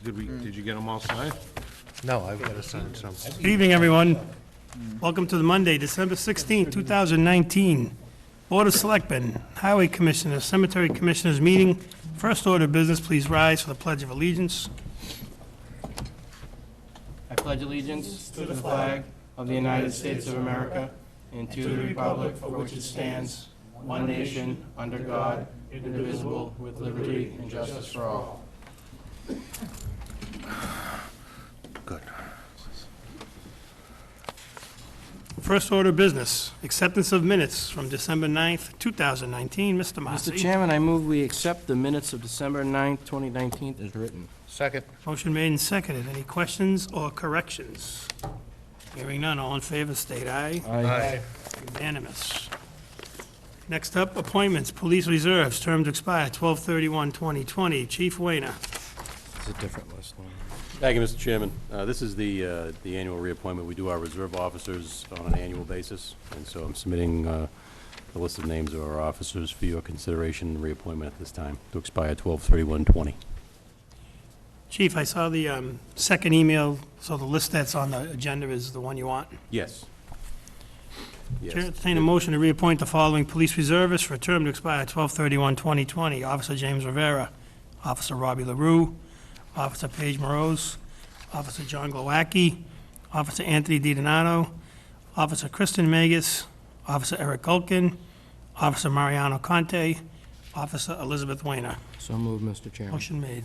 Did you get them all signed? No, I've got to sign some. Good evening, everyone. Welcome to the Monday, December 16, 2019 Board of Selectmen, Highway Commissioners, Cemetery Commissioners meeting. First order of business, please rise for the Pledge of Allegiance. I pledge allegiance to the flag of the United States of America and to the republic for which it stands, one nation, under God, indivisible, with liberty and justice for all. Good. First order of business, acceptance of minutes from December 9th, 2019. Mr. Marcy. Mr. Chairman, I move we accept the minutes of December 9th, 2019 as written. Second. Motion made and seconded. Any questions or corrections? Hearing none, all in favor, state aye. Aye. Unanimous. Next up, appointments, Police Reserves, term to expire 12/31/2020. Chief Wayner. It's a different list. Thank you, Mr. Chairman. This is the annual reappointment. We do our reserve officers on an annual basis, and so I'm submitting the list of names of our officers for your consideration and reappointment at this time to expire 12/31/20. Chief, I saw the second email, so the list that's on the agenda is the one you want. Yes. Chair, entertain a motion to reappoint the following police reservists for a term to expire 12/31/2020. Officer James Rivera, Officer Robbie LaRue, Officer Paige Morose, Officer John Glowacki, Officer Anthony DiDonato, Officer Kristen Magus, Officer Eric Gulkin, Officer Mariano Conte, Officer Elizabeth Wayner. So moved, Mr. Chairman. Motion made.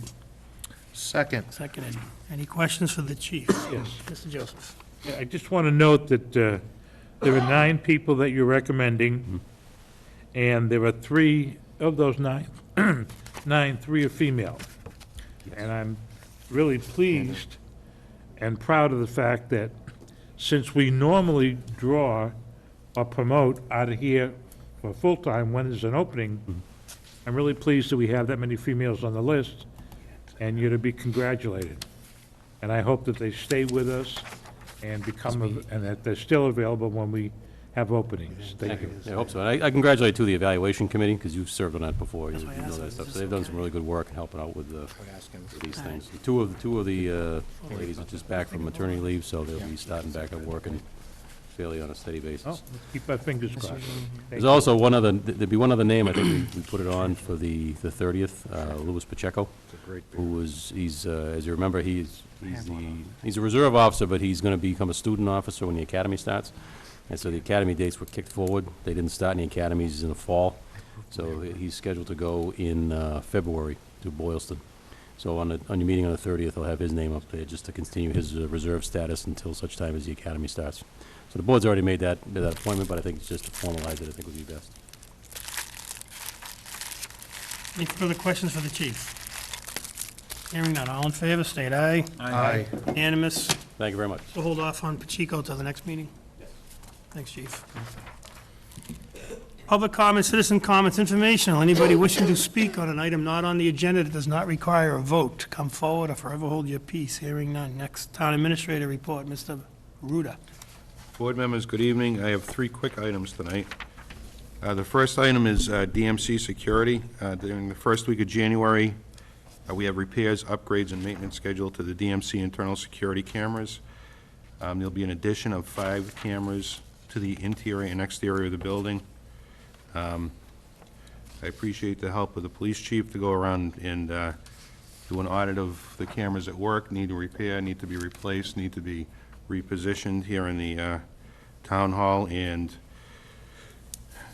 Second. Seconded. Any questions for the chief? Yes. Mr. Joseph. Yeah, I just want to note that there are 9 people that you're recommending, and there are 3 of those 9, 3 are female. And I'm really pleased and proud of the fact that since we normally draw or promote out of here for full-time when there's an opening, I'm really pleased that we have that many females on the list, and you're to be congratulated. And I hope that they stay with us and and that they're still available when we have openings. Thank you. I hope so. And I congratulate, too, the evaluation committee, because you've served on that before. You That's why I know asked that him, stuff. is So this they've done okay? some really good work in helping out with these things. Two of the ladies are just back from maternity leave, so they'll be starting back at working fairly on a steady basis. Oh, let's keep our fingers crossed. There's also there'd be one other name, I think we put it on for the 30th, Louis Pacheco, he's, as you remember, he's a reserve officer, but he's going to become a student officer when the academy starts. And so the academy dates were kicked forward. They didn't start any academies in the fall. So he's scheduled to go in February to Boylston. So on your meeting on the 30th, I'll have his name up there just to continue his reserve status until such time as the academy starts. So the board's already made that appointment, but I think just to formalize it, I think would be best. Any further questions for the chief? Hearing none, all in favor, state aye. Aye. Unanimous. Thank you very much. We'll hold off on Pacheco till the next meeting. Thanks, chief. Public comments, citizen comments, informational. Anybody wishing to speak on an item not on the agenda that does not require a vote, come forward or forever hold your peace. Hearing none. Next, town administrator report, Mr. Ruda. Board members, good evening. I have 3 quick items tonight. The first item is DMC security. During the first week of January, we have repairs, upgrades, and maintenance scheduled to the DMC internal security cameras. There'll be an addition of 5 cameras to the interior and exterior of the building. I appreciate the help of the police chief to go around and do an audit of the cameras at work, need to repair, need to be replaced, need to be repositioned here in the town hall, and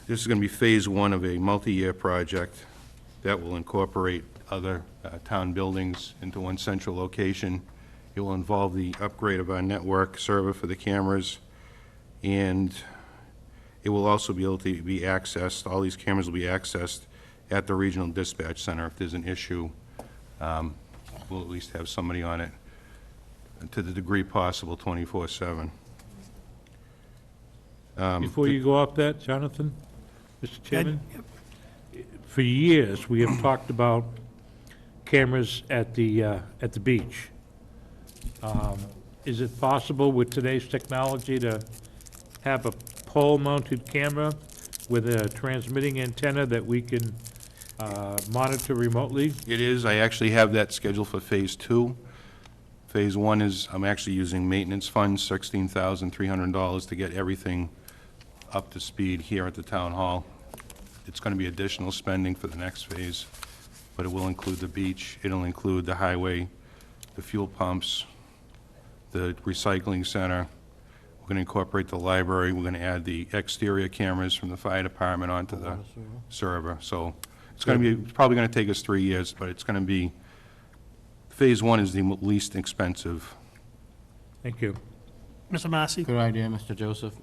this is going to be phase 1 of a multi-year project that will incorporate other town buildings into one central location. It will involve the upgrade of our network server for the cameras, and it will also be able to be accessed, all these cameras will be accessed at the regional dispatch center. If there's an issue, we'll at least have somebody on it to the degree possible 24/7. Before you go off that, Jonathan, Mr. Chairman, for years, we have talked about cameras at the beach. Is it possible with today's technology to have a pole-mounted camera with a transmitting antenna that we can monitor remotely. It is, I actually have that scheduled for Phase 2. Phase 1 is, I'm actually using maintenance funds, $16,300 to get everything up to speed here at the town hall. It's going to be additional spending for the next phase, but it will include the beach, it'll include the highway, the fuel pumps, the recycling center. We're going to incorporate the library, we're going to add the exterior cameras from the fire department onto the server. So it's going to be, it's probably going to take us 3 years, but it's going to be, Phase 1 is the least expensive. Thank you. Mr. Massey? Good idea, Mr. Joseph.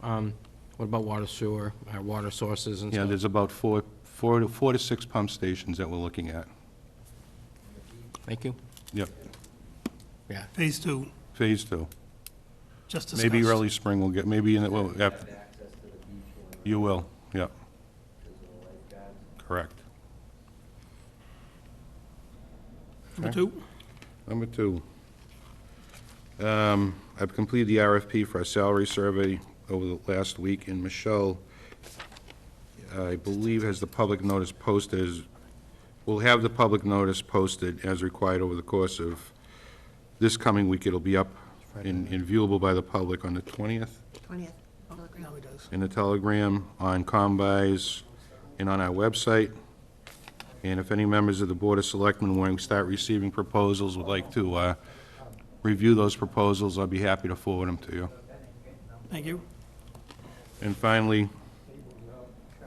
What about water sewer, water sources and Yeah, stuff? there's about four to six pump stations that we're looking at. Thank you. Yep, Yeah. Phase 2, Phase 2. just discussed. Maybe early spring we'll get, maybe in the, well, after. You will, yep. Correct. Number Okay. 2, Number 2. I've completed the RFP for a salary survey over the last week, and Michelle, I believe, has the public notice posted, will have the public notice posted as required over the course of this coming week. It'll be up and viewable by the public on the 20th, 20th. Telegram. now he does. in the Telegram, on Combis, and on our website. And if any members of the Board of Selectmen, when we start receiving proposals, would like to review those proposals, I'll be happy to forward them to you. Thank you. And finally,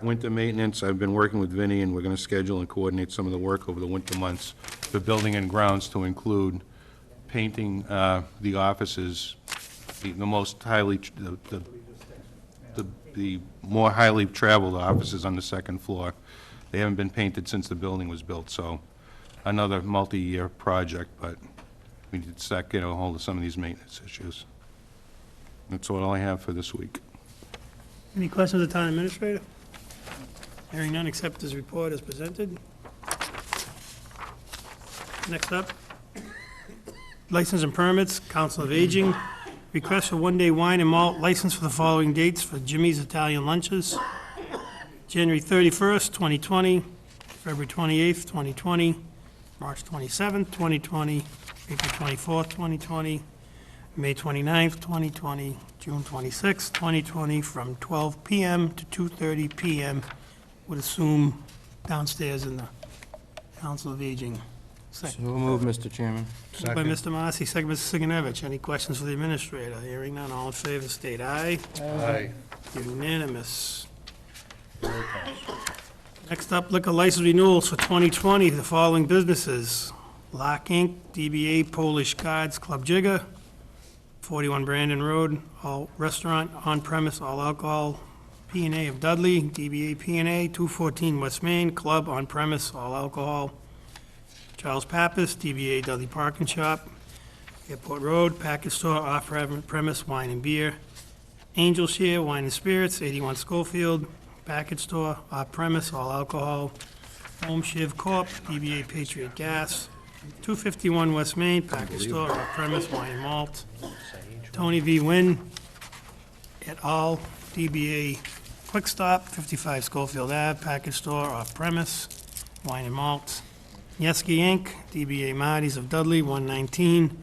winter maintenance, I've been working with Vinnie, and we're gonna schedule and coordinate some of the work over the winter months for building and grounds, to include painting the offices, the most highly, the more highly traveled offices on the second floor. They haven't been painted since the building was built, so another multi-year project, but we need to start getting a hold of some of these maintenance issues. That's all I have for this week. Any questions of the town administrator? Hearing none, accept his report as presented. Next up, license and permits, Council of Aging. Request for one-day wine and malt license for the following dates for Jimmy's Italian Lunches: January 31st, 2020, February 28th, 2020, March 27th, 2020, April 24th, 2020, May 29th, 2020, June 26th, 2020, from 12 PM to 2:30 PM, would assume downstairs in the Council of Aging. So Second move, Mr. Chairman. by Mr. Marcy, second by Mr. Sigenovich. Any questions for the administrator? Hearing none, all in favor, state aye. Aye. Unanimous. Next up, liquor license renewals for 2020, the following businesses: Lock Inc., DBA Polish Cards Club Jigger, 41 Brandon Road, all restaurant, on-premise, all alcohol, P&A of Dudley, DBA P&A, 214 West Main, club, on-premise, all alcohol, Charles Pappas, DBA Dudley Park and Shop, Airport Road, package store, off-premise, wine and beer, Angel Share Wine and Spirits, 81 Schofield, package store, off-premise, all alcohol, Home Shiv Corp., DBA Patriot Gas, 251 West Main, package store, off-premise, wine and malt, Tony V. Wynn et al., DBA Quick Stop, 55 Schofield Ave, package store, off-premise, wine and malt, Yeski Inc., DBA Marty's of Dudley, 119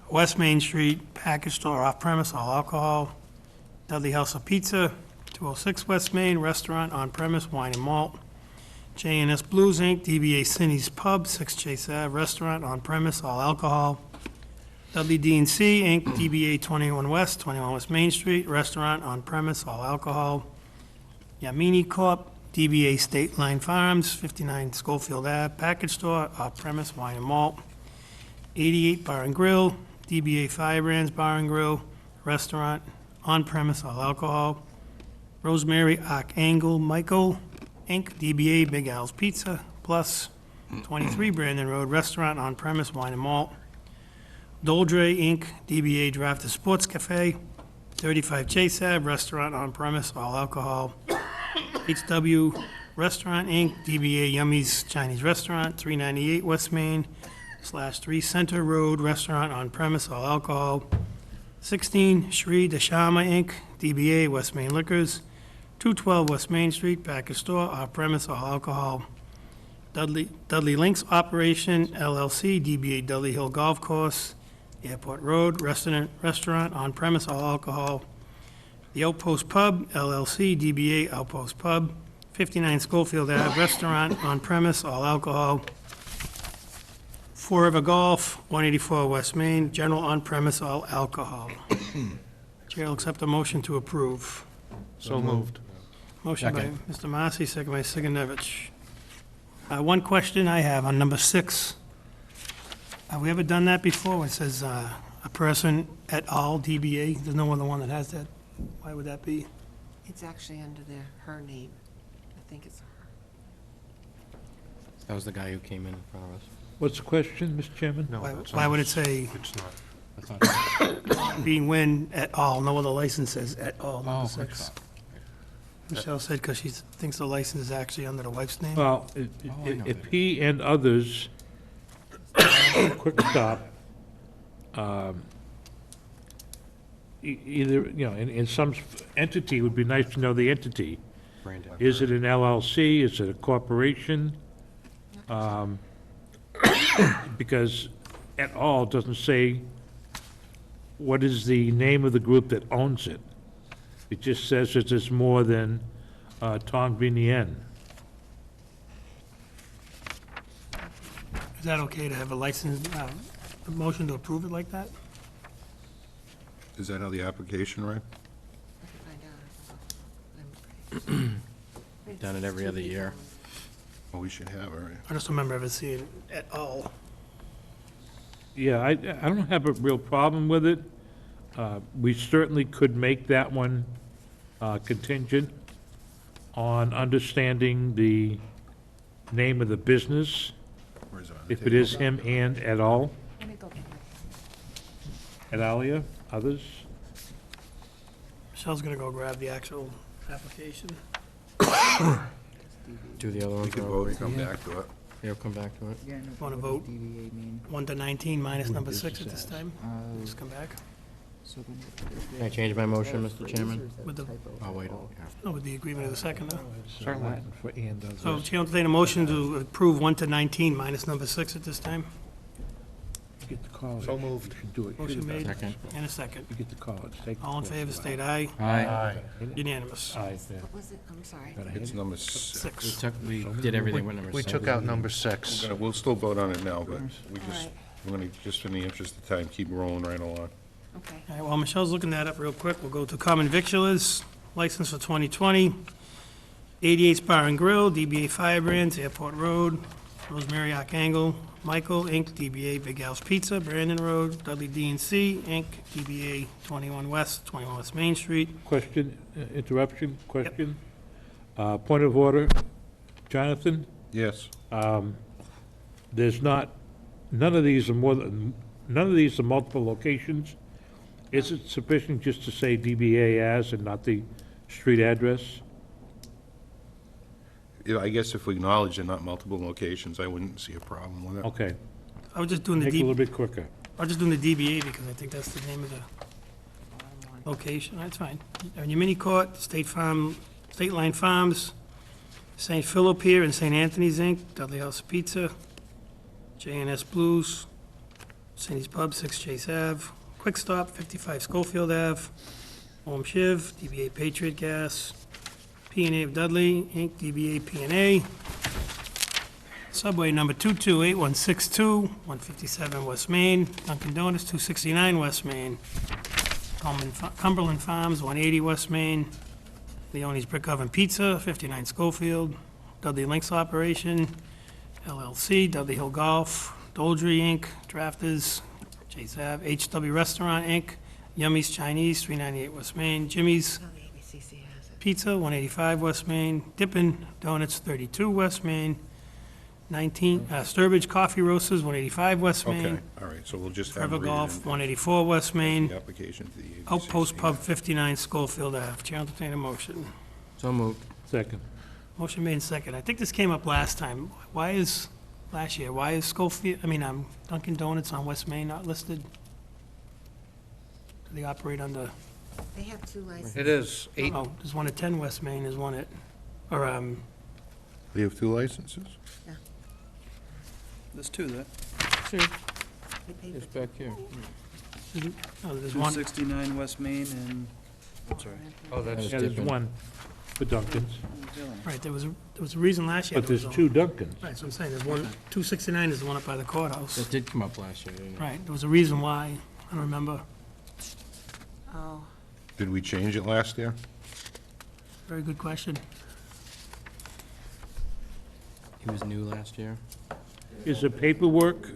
West Main Street, package store, off-premise, all alcohol, Dudley House of Pizza, 206 West Main, restaurant, on-premise, wine and malt, J&S Blues Inc., DBA Cindy's Pub, 6 Chase Ave, restaurant, on-premise, all alcohol, Dudley D&C Inc., DBA 21 West, 21 West Main Street, restaurant, on-premise, all alcohol, Yamini Corp., DBA State Line Farms, 59 Schofield Ave, package store, off-premise, wine and malt, 88 Bar and Grill, DBA Firebrands Bar and Grill, restaurant, on-premise, all alcohol, Rosemary Archangel Michael Inc., DBA Big Al's Pizza, plus 23 Brandon Road, restaurant, on-premise, wine and malt, Doldre Inc., DBA Drafted Sports Cafe, 35 Chase Ave, restaurant, on-premise, all alcohol, HW Restaurant Inc., DBA Yummy's Chinese Restaurant, 398 West Main /3 Center Road, restaurant, on-premise, all alcohol, 16 Shri Dashama Inc., DBA West Main Liquors, 212 West Main Street, package store, off-premise, all alcohol, Dudley Links Operation LLC, DBA Dudley Hill Golf Course, Airport Road, restaurant, on-premise, all alcohol. The Outpost Pub LLC, DBA Outpost Pub, 59 Schofield Ave, restaurant, on-premise, all alcohol. Forever Golf, 184 West Main, general on-premise, all alcohol. Chair will accept a motion to approve. So moved. Motion by Mr. Marcy, second by Sigenovich. One question I have on number 6. Have we ever done that before? It says a person et al. DBA. There's no other one that has that. Why would that be? It's actually under her name. I think it's her. That was the guy who came in front of us. What's the question, Mr. Chairman? No, Why that's why would it us. say It's not. being Win et al., no other license says et al., number Oh, 6? Michelle said because she thinks the license is actually under the wife's name. Well, if he and others, quick stop, either, you know, in some entity, it would be nice to know the entity. Brandon. Is it an LLC? Is it a corporation? Because et al. Doesn't say what is the name of the group that owns it. It just says that it's more than Tong Vinien. Is that okay to have a license, a motion to approve it like that? Is that how the application read? I can find out. Done it every other year. Well, we should have, all right. I just remember ever seeing et al. Yeah, I don't have a real problem with it. We certainly could make that one contingent on understanding the name of the business, Where is it on the if it table? is him and et al., Let me go get et alia, others. Michelle's gonna go grab the actual application. Do the other We ones. could real vote quick. and come back to it. Yeah, come back to it. Want to vote 1 to 19 minus number 6 at this time? Just come back Can I change my motion, Mr. Chairman? with the, Oh, wait. no, with the agreement of the second. Certainly. For and So others. Chair will entertain a motion to approve 1 to 19 minus number 6 at this time. You get the college. So moved. You should do it. Motion made Second. and a second. You get the college. Take the All in course. favor, state aye. Aye. Unanimous. Aye, yeah. What was it? I'm sorry. Gotta hit It's it. number 6. We did everything with number We 7. took out number 6. We'll still vote on it now, but we All just, right. we're gonna, just in the interest of time, keep rolling right along. Okay. All right, while Michelle's looking that up real quick, we'll go to Common Victulars, license for 2020. 88's Bar and Grill, DBA Firebrands, Airport Road, Rosemary Archangel, Michael, Inc., DBA Big House Pizza, Brandon Road, Dudley D&C, Inc., DBA 21 West Main Street. Question, interruption, question? Point of order, Jonathan? Yes. There's not, none of these are multiple locations. Is it sufficient just to say DBA as and not the street address? Yeah, I guess if we acknowledge they're not multiple locations, I wouldn't see a problem with it. Okay, I was just doing the make it a little D, bit quicker. I was just doing the DBA because I think that's the name of the location. That's fine. Your mini court, State Line Farms, St. Philip Pier and St. Anthony's Inc., Dudley House Pizza, J&S Blues, Sandy's Pub, 6 Chase Ave, Quick Stop, 55 Schofield Ave, Home Shiv, DBA Patriot Gas, P&A of Dudley, Inc., DBA P&A, Subway number 228162, 157 West Main, Dunkin' Donuts, 269 West Main, Cumberland Farms, 180 West Main, Leone's Brick Oven Pizza, 59 Schofield, Dudley Links Operation, LLC, Dudley Hill Golf, Doldry Inc., Drafters, Chase Ave, HW Restaurant Inc., Yummy's Chinese, 398 West Main, Jimmy's No, the ABCC has it. Pizza, 185 West Main, Dippin' Donuts, 32 West Main, 19, Sturbridge Coffee Roasters, 185 West Main, Okay, all right, so we'll just have Forever them read it Golf, in 184 West Main, the application to the ABC. Outpost Pub, 59 Schofield Ave. Chair will entertain a motion. So moved. Second. Motion made second. I think this came up last time. Why is Schofield, Dunkin' Donuts on West Main not listed? Do they operate under, They have 2 licenses. It is 8, oh, there's one at 10 West Main, there's one at, or, They have 2 licenses? There's two there. They paid It's for back here. Oh, there's one. 269 West Main and, I'm sorry. Oh, That's yeah, there's different. one for Duncan's, Right, there was a reason last year. but there was there's only- two Duncans. Right, so I'm saying, there's one, 269 is the one up by the courthouse. That did come up last year, didn't it? Right, there was a reason why, I don't remember. Oh, Did we change it last year? Very good question. It was new last year. Is the paperwork,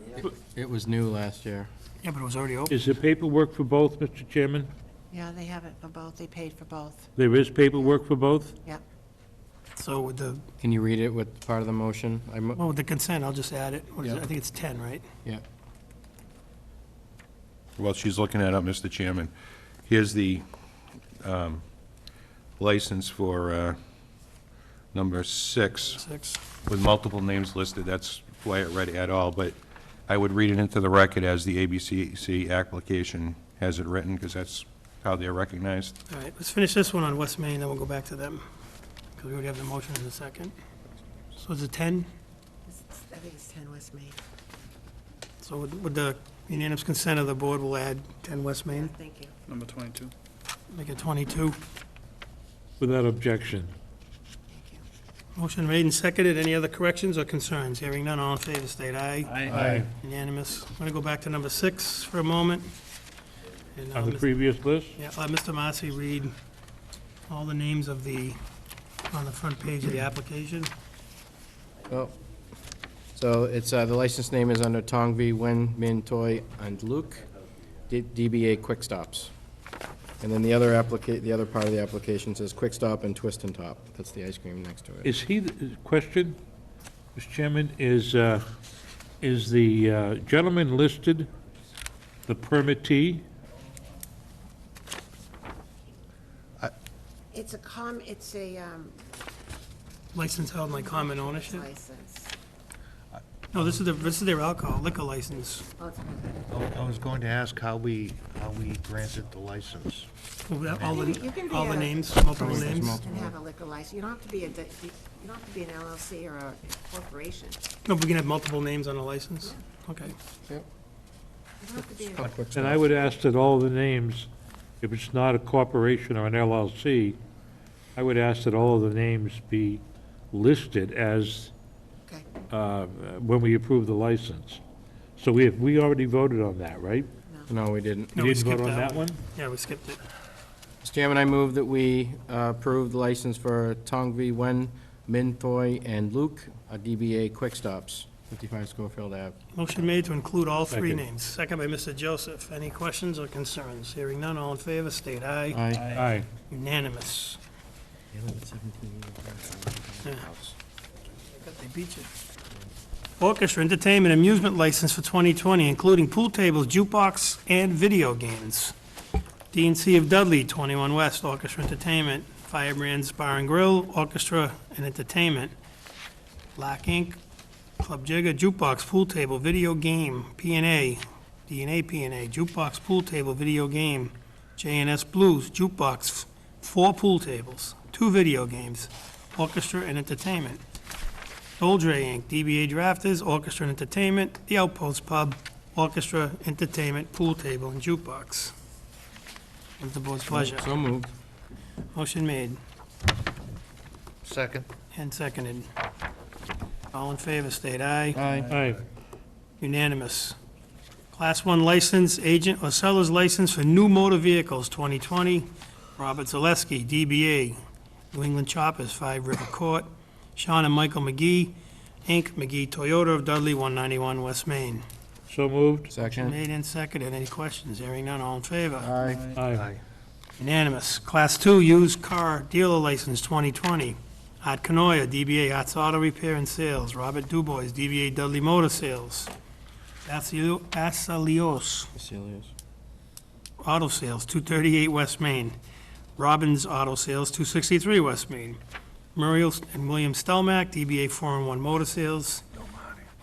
It was new last year. Yeah, but it was already open. is the paperwork for both, Mr. Chairman? yeah, they have it for both. They paid for both. There is paperwork for both? Yep. So with the, Can you read it with part of the motion? well, with the consent, I'll just add it. What is it? Yeah. I think it's 10, right? Yeah. Well, she's looking that up, Mr. Chairman. Here's the license for number 6, 6. with multiple names listed. That's why it read et al., but I would read it into the record as the ABCC application has it written, because that's how they're recognized. All right, let's finish this one on West Main, then we'll go back to them, because we already have the motion in a second. So is it 10? I think it's 10 West Main. So with the unanimous consent of the board, we'll add 10 West Main, Thank you. Number 22. make it 22. Without objection. Thank you. Motion made and seconded. Any other corrections or concerns? Hearing none, all in favor, state aye. Aye. Unanimous. I'm going to go back to number 6 for a moment. And, On the Mr. previous list? Yeah, Mr. Marcy read all the names of the, on the front page of the application. Oh. So it's, the license name is under Tong V, Wen, Min, Toy, and Luke, DBA Quick Stops. And then the other the other part of the application says Quick Stop and Twist and Top. That's the ice cream next to it. Is he, question, Mr. Chairman, is the gentleman listed the permittee? It's a License held in common ownership. license. No, this is their alcohol liquor license. Oh, it's I was going to ask how we granted the license. All You can be the a- names, multiple names. And have a liquor license. You don't have to be you don't have to be an LLC or a corporation. No, we can have multiple names on a license? Okay. You don't have to be a And I would ask that all the names, if it's not a corporation or an LLC, I would ask that all of the names be listed as, Okay. when we approve the license. So we already voted on that, right? No, we didn't. No, We we didn't vote skipped on that that one? Yeah, we skipped it. Mr. Chairman, I move that we approve the license for Tong V, Wen, Min, Toy, and Luke, DBA Quick Stops, 55 Schofield Ave. Motion made to include all 3 Second. names. Second by Mr. Joseph. Any questions or concerns? Hearing none, all in favor, state aye. Aye. Aye. Unanimous. Yeah. They beat you. Orchestra, entertainment, amusement license for 2020, including pool tables, jukebox, and video games. D&C of Dudley, 21 West, Orchestra Entertainment. Firebrands Bar and Grill, Orchestra and Entertainment. Black Ink, Club Jigger, jukebox, pool table, video game, P&A, D&A P&A, jukebox, pool table, video game. J&S Blues, jukebox, 4 pool tables, 2 video games, Orchestra and Entertainment. Doldre Inc., DBA Drafters, Orchestra and Entertainment, The Outpost Pub, Orchestra, Entertainment, Pool Table, and Jukebox. What's the board's pleasure? So moved. Motion made Second. and seconded. All in favor, state aye. Aye. Unanimous. Class 1 license, agent or seller's license for new motor vehicles, 2020. Robert Zaleski, DBA, New England Choppers, 5 River Court. Sean and Michael McGee, Inc., McGee Toyota of Dudley, 191 West Main. So moved? Second. Made and seconded. Any questions? Hearing none, all in favor? Aye. Aye. Unanimous. Class 2 used car dealer license 2020. Art Canoia, DBA Arts Auto Repair and Sales. Robert Dubois, DBA Dudley Motor Sales. Asalios Cecilia's. Auto Sales, 238 West Main. Robbins Auto Sales, 263 West Main. Muriel and William Stelmack, DBA 4-in-1 Motor Sales.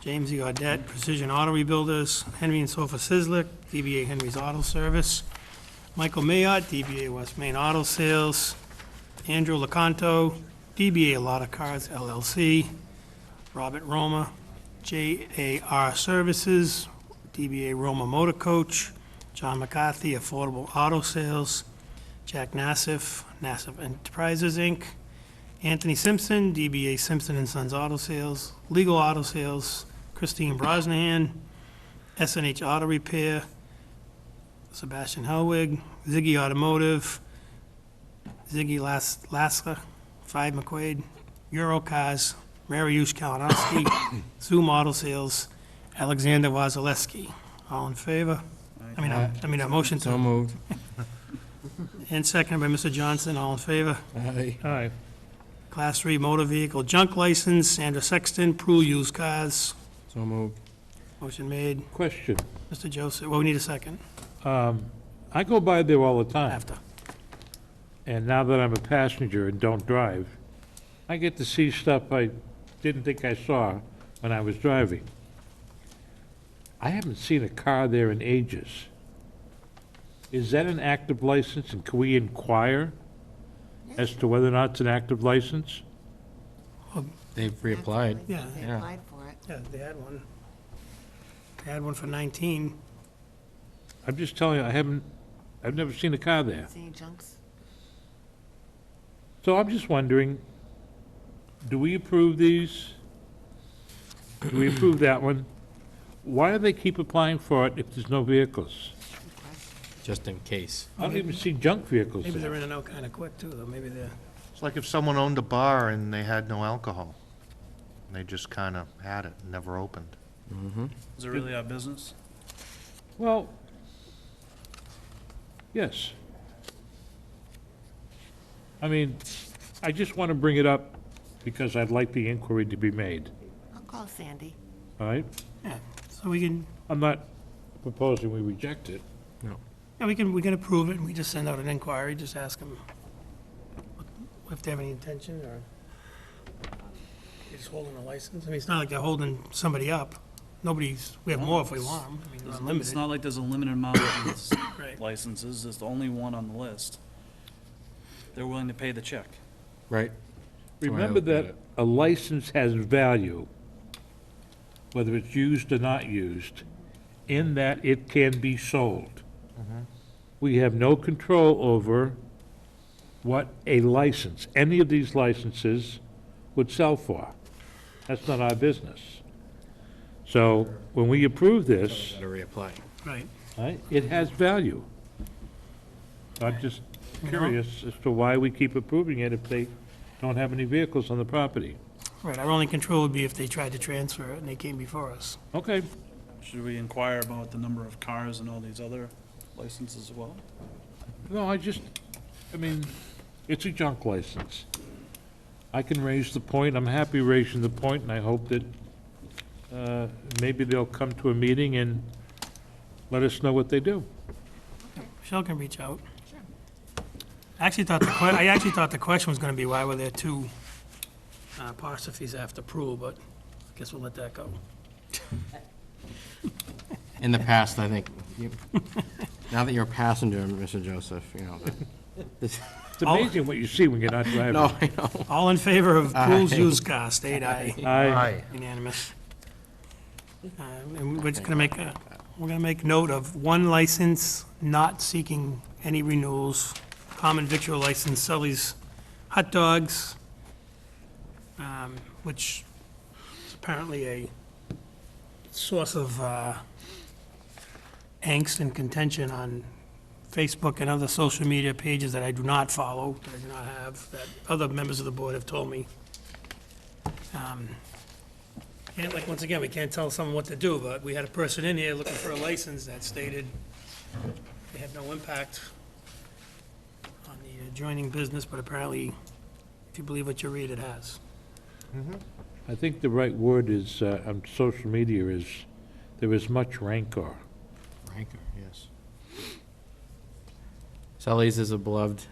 James E. Audette, Precision Auto Rebuilders. Henry and Sofa Sizzler, DBA Henry's Auto Service. Michael Mayotte, DBA West Main Auto Sales. Andrew Lacanto, DBA A Lot of Cars LLC. Robert Roma, JAR Services, DBA Roma Motor Coach, John McCarthy, Affordable Auto Sales, Jack Nassif, Nassif Enterprises, Inc., Anthony Simpson, DBA Simpson and Sons Auto Sales, Legal Auto Sales, Christine Brosnahan, SNH Auto Repair, Sebastian Helwig, Ziggy Automotive, Ziggy Laska, 5 McQuaid, Eurocars, Mariusz Kalinowski, Zoom Auto Sales, Alexander Wazaleski. All in favor? A motion So to, moved. and seconded by Mr. Johnson. All in favor? Aye. Aye. Class 3 motor vehicle junk license, Sandra Sexton, Prue Used Cars. So moved. Motion made. Question. Mr. Joseph, well, we need a second I go by there all the time, after. and now that I'm a passenger and don't drive, I get to see stuff I didn't think I saw when I was driving. I haven't seen a car there in ages. Is that an active license, and can we inquire as to whether or not it's an active license? They've reapplied. Yeah. They Yeah. applied for it. Yeah, they had one. They had one for 19. I'm just telling you, I've never seen a car there. See any junks? So I'm just wondering, do we approve these? Do we approve that one? Why do they keep applying for it if there's no vehicles? Good question. Just in case. I don't even see junk vehicles Maybe they're there. in and out kind of quick, too, though. Maybe they're, It's like if someone owned a bar and they had no alcohol. And they just kind of had it and never opened. Is it really our business? Well, yes. I mean, I just want to bring it up because I'd like the inquiry to be made, I'll call Sandy. all right? yeah. So we can, I'm not proposing we reject it. yeah, we can approve it, and we just send out an inquiry, just ask them if they have any intention, or they're just holding a license. I mean, it's not like they're holding somebody up. We have more if we want them. I mean, it's It's limited. not like there's a limited amount of Right. licenses, there's only one on the list. They're willing to pay the check. Right. So I Remember look at that it. a license has value, whether it's used or not used, in that it can be sold. We have no control over what a license, any of these licenses, would sell for. That's not our business. So when we approve this, Gotta reapply. Right. right, it has value. I'm just curious as to why we keep approving it if they don't have any vehicles on the property. Right, our only control would be if they tried to transfer it and they came before us. Okay, Should we inquire about the number of cars and all these other licenses as well? no, I mean, it's a junk license. I can raise the point, I'm happy raising the point, and I hope that maybe they'll come to a meeting and let us know what they do. Michelle can reach out. I actually thought the question was gonna be, why were there two apostrophes after Prue, but I guess we'll let that go. In the past, I think, now that you're a passenger, Mr. Joseph, this, It's amazing what you see when you're not driving. no, I know. All in favor of Prue's used car, state aye. Aye. Unanimous. And we're just we're gonna make note of one license not seeking any renewals, common victual license, Sully's Hot Dogs, which is apparently a source of angst and contention on Facebook and other social media pages that I do not follow, that I do not have, that other members of the board have told me. And like, once again, we can't tell someone what to do, but we had a person in here looking for a license that stated they had no impact on the adjoining business, but apparently, if you believe what you read, it has. I think the right word is, on social media is, there is much rancor. Ranker, yes. Sully's is a beloved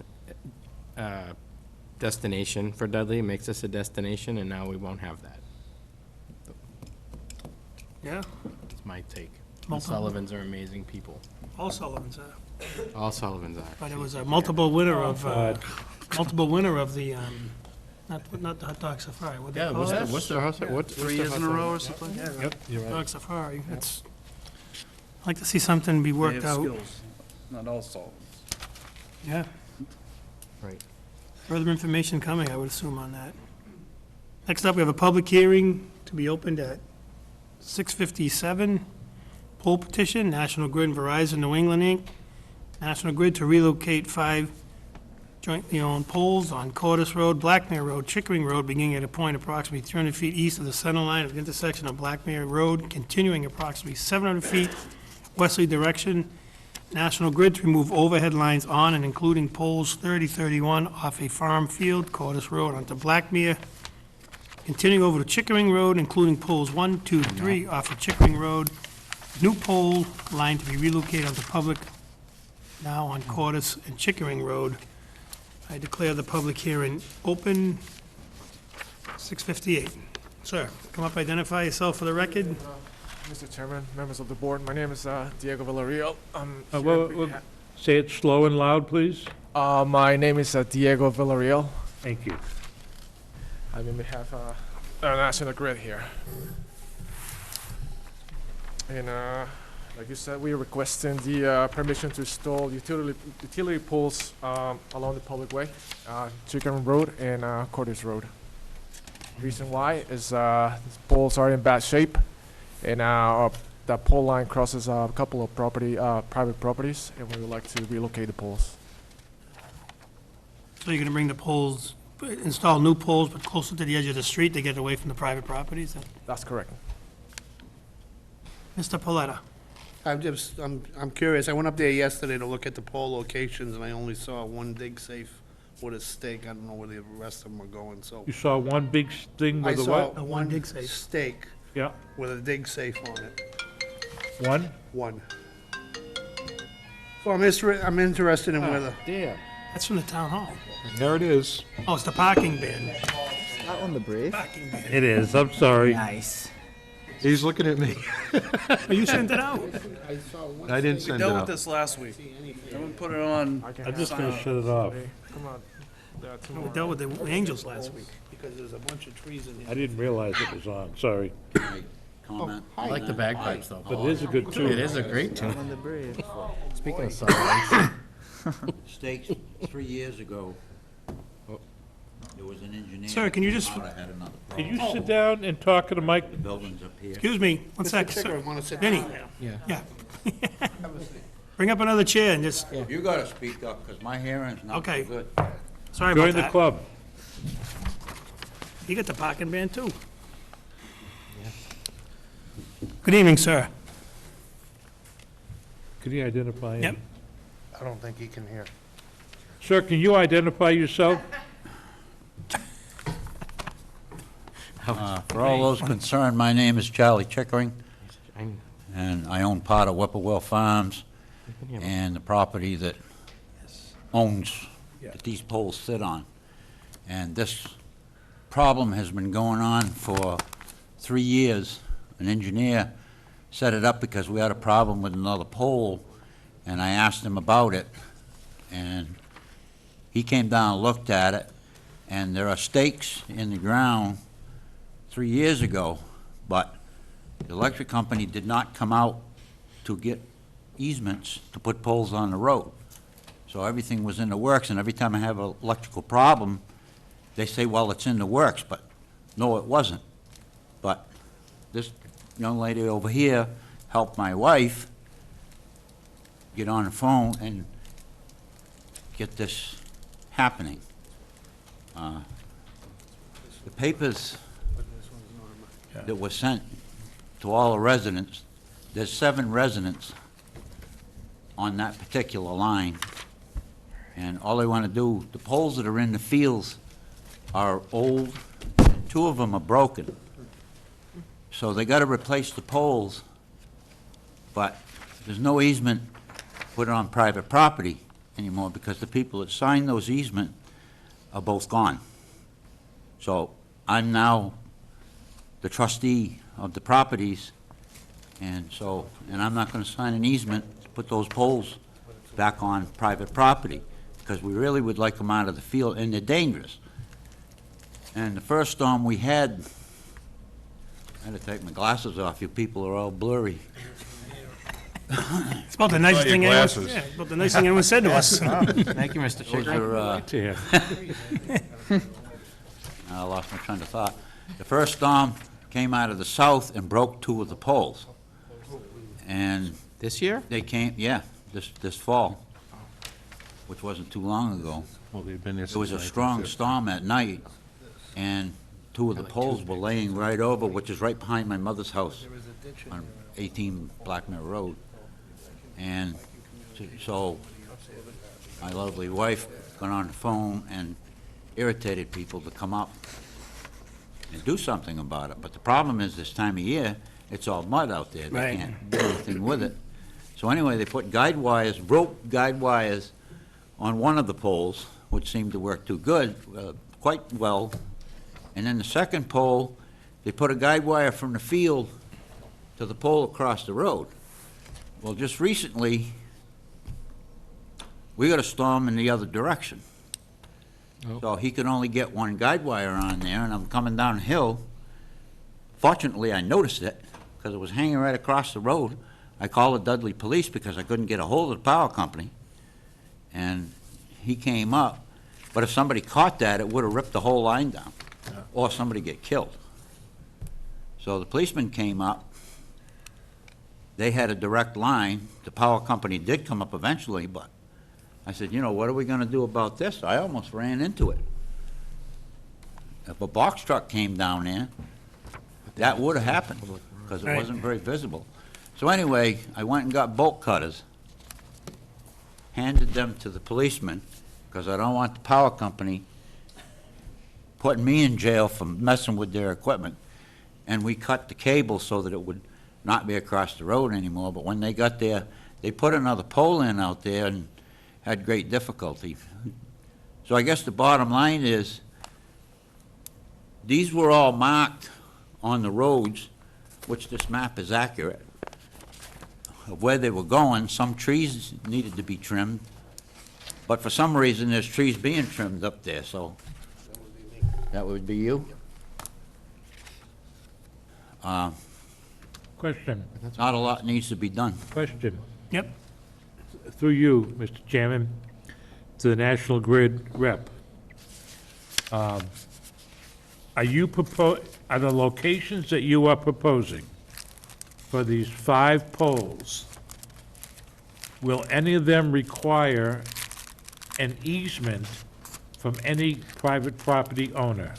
destination for Dudley, makes us a destination, and now we won't have that. Yeah, That's my take. The Multiple. Sullivans are amazing people. all Sullivans are. All Sullivans are. But it was a multiple winner of the Not the hot dog safari, what they Yeah, call what's it? the, what's the, what's the? 3 years in a row or something? Yep, you're Hot right. dog safari, that's, I'd like to see something be They worked have out. skills, not all solvents. Yeah, Right. further information coming, I would assume, on that. Next up, we have a public hearing to be opened at 6:57. Poll petition, National Grid and Verizon New England, Inc. National Grid to relocate 5 jointly owned poles on Cordis Road, Blackmere Road, Chickering Road, beginning at a point approximately 300 feet east of the center line of the intersection of Blackmere Road, continuing approximately 700 feet westerly direction. National Grid to remove overhead lines on and including poles 3031 off a farm field, Cordis Road, onto Blackmere, continuing over to Chickering Road, including poles 1, 2, 3 off of Chickering Road. New pole line to be relocated onto public now on Cordis and Chickering Road. I declare the public hearing open, 6:58. Sir, come up, identify yourself for the record. Mr. Chairman, members of the board, my name is Diego Villarreal. I'm here Well, on well, behalf- say it slow and loud, please. My name is Diego Villarreal. Thank you. I'm in behalf of National Grid here. And like you said, we are requesting the permission to install utility poles along the public way, Chicken Road and Cordis Road. Reason why is these poles are in bad shape, and that pole line crosses a couple of private properties, and we would like to relocate the poles. So you're gonna bring the poles, install new poles, but closer to the edge of the street to get away from the private properties? That's correct. Mr. Paletta? I'm curious, I went up there yesterday to look at the pole locations, and I only saw one dig safe with a stake. I don't know where the rest of them are going, so. You saw one big thing I with a saw what? one one dig safe. stake Yeah, with a dig safe on it, one? one. So I'm interested in whether, Damn. That's from the town hall. There it is. Oh, it's the parking ban. Not on the brief. Parking ban. It is, I'm sorry. Nice. He's looking at me. Oh, you sent it out? I saw one. I didn't stake. send it Dealt with out. this last week. Someone put it on, I'm just gonna shut it off. Come on. We dealt with the Angels last week. Because there's a bunch of trees in I here. didn't realize it was on, sorry. Comment. I like the bagpipes, though. But it is a good It tune. is a great tune. On the brief. Speaking of songs, Stakes 3 years ago, there was an engineer. Sir, can you just- that had another Can problem. you sit down and talk to the mic? The building's up here. Excuse me, one sec, Mr. Ticker, sir. wanna sit Vinnie, down? yeah. yeah. Bring up another chair and just, You gotta speak up, because my hearing's not Okay. so good. sorry about Join the that. club. You got the parking ban, too. Good evening, sir. Can you identify him? Yep. I don't think he can hear. Sir, can you identify yourself? For all those concerned, my name is Charlie Chickering, I- and I own part of Whippoorwill Farms and the property that owns, that these poles sit on. And this problem has been going on for 3 years. An engineer set it up because we had a problem with another pole, and I asked him about it, and he came down and looked at it, and there are stakes in the ground 3 years ago, but the electric company did not come out to get easements to put poles on the road. So everything was in the works, and every time I have an electrical problem, they say, well, it's in the works, but no, it wasn't. But this young lady over here helped my wife get on the phone and get this happening. The papers that were sent to all the residents, there's 7 residents on that particular line, and all they want to do, the poles that are in the fields are old, 2 of them are broken. So they got to replace the poles, but there's no easement put on private property anymore because the people that signed those easements are both gone. So I'm now the trustee of the properties, and I'm not going to sign an easement to put those poles back on private property because we really would like them out of the field, and they're dangerous. And the first storm we had, I had to take my glasses off. You people are all blurry. It's about the nicest your thing anyone, glasses. yeah, about the nicest thing anyone said to us. Thank you, Mr. Those Chickering. are, I lost my train of thought. The first storm came out of the south and broke 2 of the poles. And This year? they came, yeah, this fall, which wasn't too long ago. Well, they've been there It was a since strong 1950. storm at night, and 2 of the poles were laying right over, which is right behind my mother's house on 18 Blackmere Road. And so my lovely wife got on the phone and irritated people to come up and do something about it. But the problem is this time of year, it's all mud out there. They Right. can't do anything with it. So anyway, they put guide wires, rope guide wires on one of the poles, which seemed to work too good, quite well. And then the second pole, they put a guide wire from the field to the pole across the road. Well, just recently, we got a storm in the other direction. So he could only get one guide wire on there, and I'm coming downhill. Fortunately, I noticed it, because it was hanging right across the road. I called the Dudley police because I couldn't get a hold of the power company, and he came up. But if somebody caught that, it would have ripped the whole line down, or somebody get killed. So the policeman came up. They had a direct line. The power company did come up eventually, but I said, you know, what are we gonna do about this? I almost ran into it. If a box truck came down there, that would have happened, because it Right. wasn't very visible. So anyway, I went and got bolt cutters, handed them to the policeman, because I don't want the power company putting me in jail for messing with their equipment. And we cut the cable so that it would not be across the road anymore. But when they got there, they put another pole in out there and had great difficulty. So I guess the bottom line is, these were all marked on the roads, which this map is accurate, of where they were going. Some trees needed to be trimmed, but for some reason, there's trees being trimmed up there, so that would be you? Question, Not a lot needs to be done. question. Yep. Through you, Mr. Chairman, to the National Grid rep. Are the locations that you are proposing for these 5 poles, will any of them require an easement from any private property owner?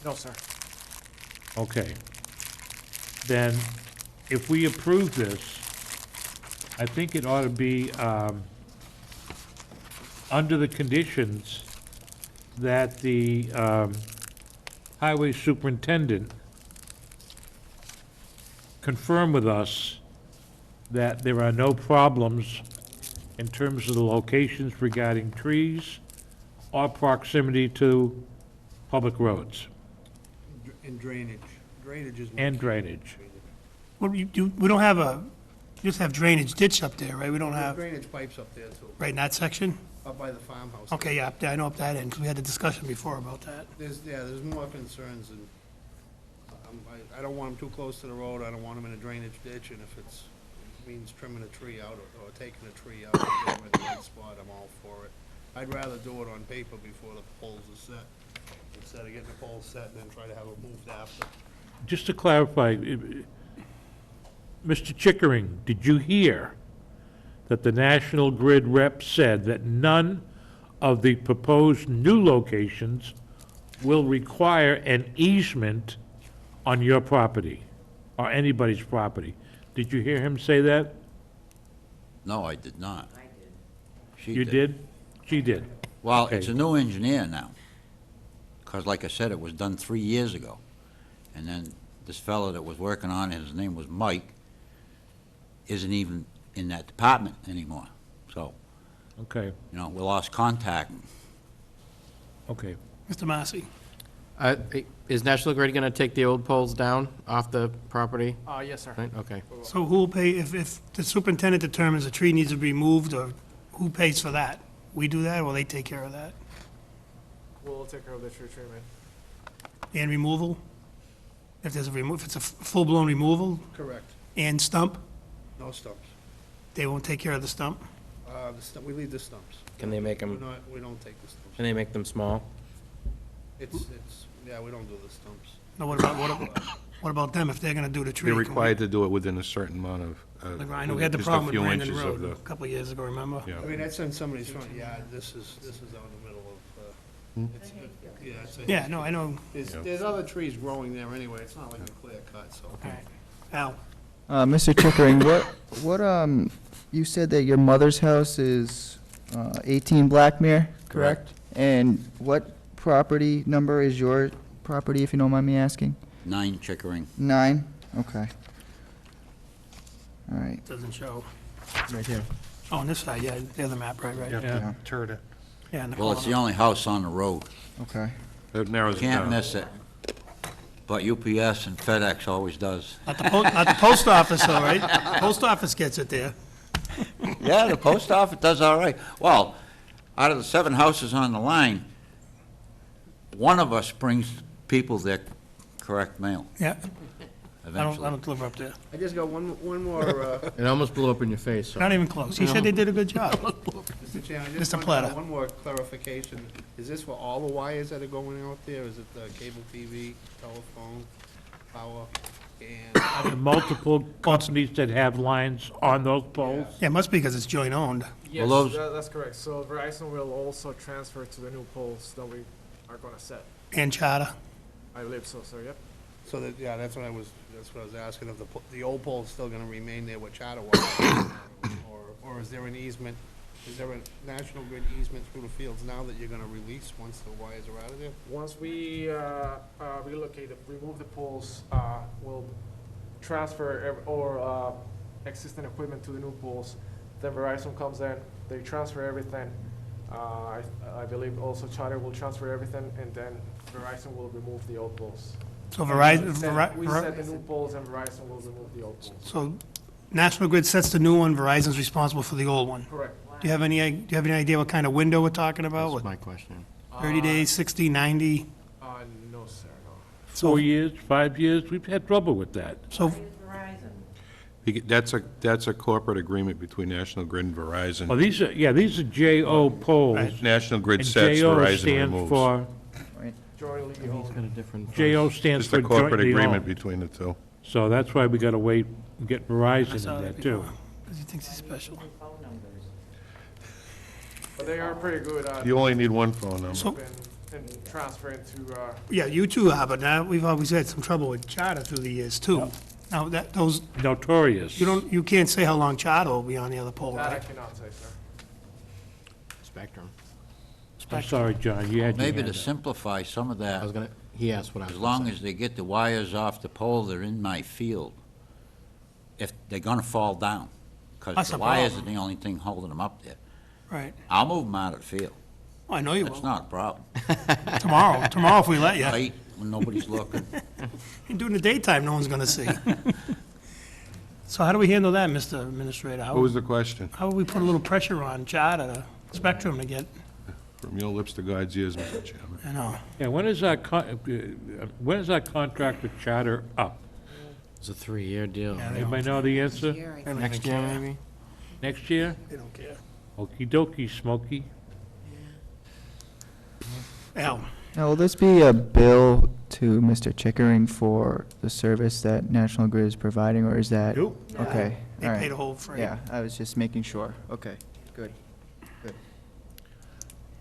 No, sir. Okay. Then, if we approve this, I think it ought to be under the conditions that the highway superintendent confirm with us that there are no problems in terms of the locations regarding trees or proximity to public roads And drainage. Drainage is. and drainage. What do you do, we don't have a, you just have drainage ditch up there, right? We don't have, Drainage pipes up there too, right in that section? up by the farmhouse. Okay, yeah, up there, I know up that end, because we had the discussion before about that. There's more concerns and, I don't want them too close to the road, I don't want them in a drainage ditch, and if it means trimming a tree out or taking a tree out and getting them in the right spot, I'm all for it. I'd rather do it on paper before the poles are set, instead of getting the poles set and then try to have it moved after. Just to clarify, Mr. Chickering, did you hear that the National Grid rep said that none of the proposed new locations will require an easement on your property or anybody's property? Did you hear him say that? No, I did not. She You did? She did. Well, Okay. it's a new engineer now, because like I said, it was done 3 years ago. And then this fellow that was working on it, his name was Mike, isn't even in that department anymore. So, Okay, you know, we lost contact. okay. Mr. Massey? Is National Grid gonna take the old poles down off the property? Yes, sir. Right, okay. So who will pay, if the superintendent determines a tree needs to be moved, or who pays for that? We do that, or they take care of that? We'll take care of the tree treatment. and removal? If there's if it's a full-blown removal Correct. and stump, No stumps. they won't take care of the stump? We leave the stumps. Can they make them, We don't take the stumps. can they make them small? Yeah, we don't do the stumps. No, what about them, if they're gonna do the tree? They're can we- required to do it within a certain amount of. Like, I know we had the just a problem with few Brandon inches Road of a the- couple of years ago, remember? Yeah. I mean, that's in somebody's front yard. This is out in the middle of, it's a- Yeah, no, I know. There's other trees growing there anyway. It's not like a clear cut, so. All right. Al, Mr. Chickering, you said that your mother's house is 18 Blackmere, correct? And what property number is your property, if you don't mind me asking? 9 Chickering. 9? Okay. All right. doesn't show. Right here. Oh, on this side, yeah, the other map, right, You right. have Yeah. to turn it. Yeah, in the Well, it's the corner. only house on the road. Okay. That narrows it Can't down. miss it. But UPS and FedEx always does. Not the post office, though, right? Post office gets it there. Yeah, the post office does all right. Well, out of the 7 houses on the line, one of us brings people their correct mail Yeah, I eventually. don't deliver up there. I just got one more, It almost blew up in your face, so. Not even close. He said they did a good job. Mr. Chairman, I just Mr. want Platter. one more clarification. Is this for all the wires that are going out there? Is it the cable TV, telephone, power, and? And multiple companies that have lines on those poles? Yeah, it must be because it's joint owned. Yes, those- that's correct. So Verizon will also transfer to the new poles that we are gonna set. And charter. I believe so, sir, yep. So that, yeah, that's what I was asking, if the old pole's still gonna remain there with charter wire? Or is there an easement, is there a National Grid easement through the fields now that you're gonna release once the wires are out of there? Once we remove the poles, we'll transfer existing equipment to the new poles. Then Verizon comes in, they transfer everything. I believe also Charter will transfer everything, and then Verizon will remove the old poles. So Verizon, We set the new poles, and Verizon will remove the old poles. so National Grid sets the new one, Verizon's responsible for the old one. Correct. Do you have any idea what kind of window we're talking about? That's What, my question. 30 days, 60, 90? No, sir, no. 4 years, 5 years? We've had trouble with that. So, That's a corporate agreement between National Grid and Oh, Verizon. these are JO poles. Right. National Grid And sets, JO Verizon stands removes. for, Jointly He's owned. got a different. JO stands Just a for corporate jointly agreement owned. between the two. So that's why we gotta wait and get I Verizon saw in there that too. before, because he thinks he's special. But they are pretty good at You only need one phone number. So, and transferring to, yeah, you two are, but now, we've always had some trouble with charter through the years, too. Now, those, Notorious. you can't say how long charter will be on the other pole, that I right? cannot say, sir. Spectrum. I'm sorry, John, you had your Maybe hand to up. simplify some of that, He asked what I was as gonna long say. as they get the wires off the pole, they're in my field. If they're gonna fall down, because That's the a wires are problem. the only thing holding them up there. Right. I'll move them out of the field. Oh, I know you That's will. not a problem. Tomorrow if we let you. Late, when nobody's looking. You do it in the daytime, no one's gonna see. So how do we handle that, Mr. Administrator? What was the question? How would we put a little pressure on charter, Spectrum to get, From your lips to God's ears, Mr. Chairman. I know. Yeah, when is our contract with Charter up? It's a 3-year deal. Yeah, they Anybody know the answer? Here, I They don't Next even year, care. maybe? Next year? They don't care. Okey dokey, Smokey. Al, Now, will this be a bill to Mr. Chickering for the service that National Grid is providing, or is that? Nope. Okay, they all paid right. a whole freight. Yeah, I was just making sure. Okay, good.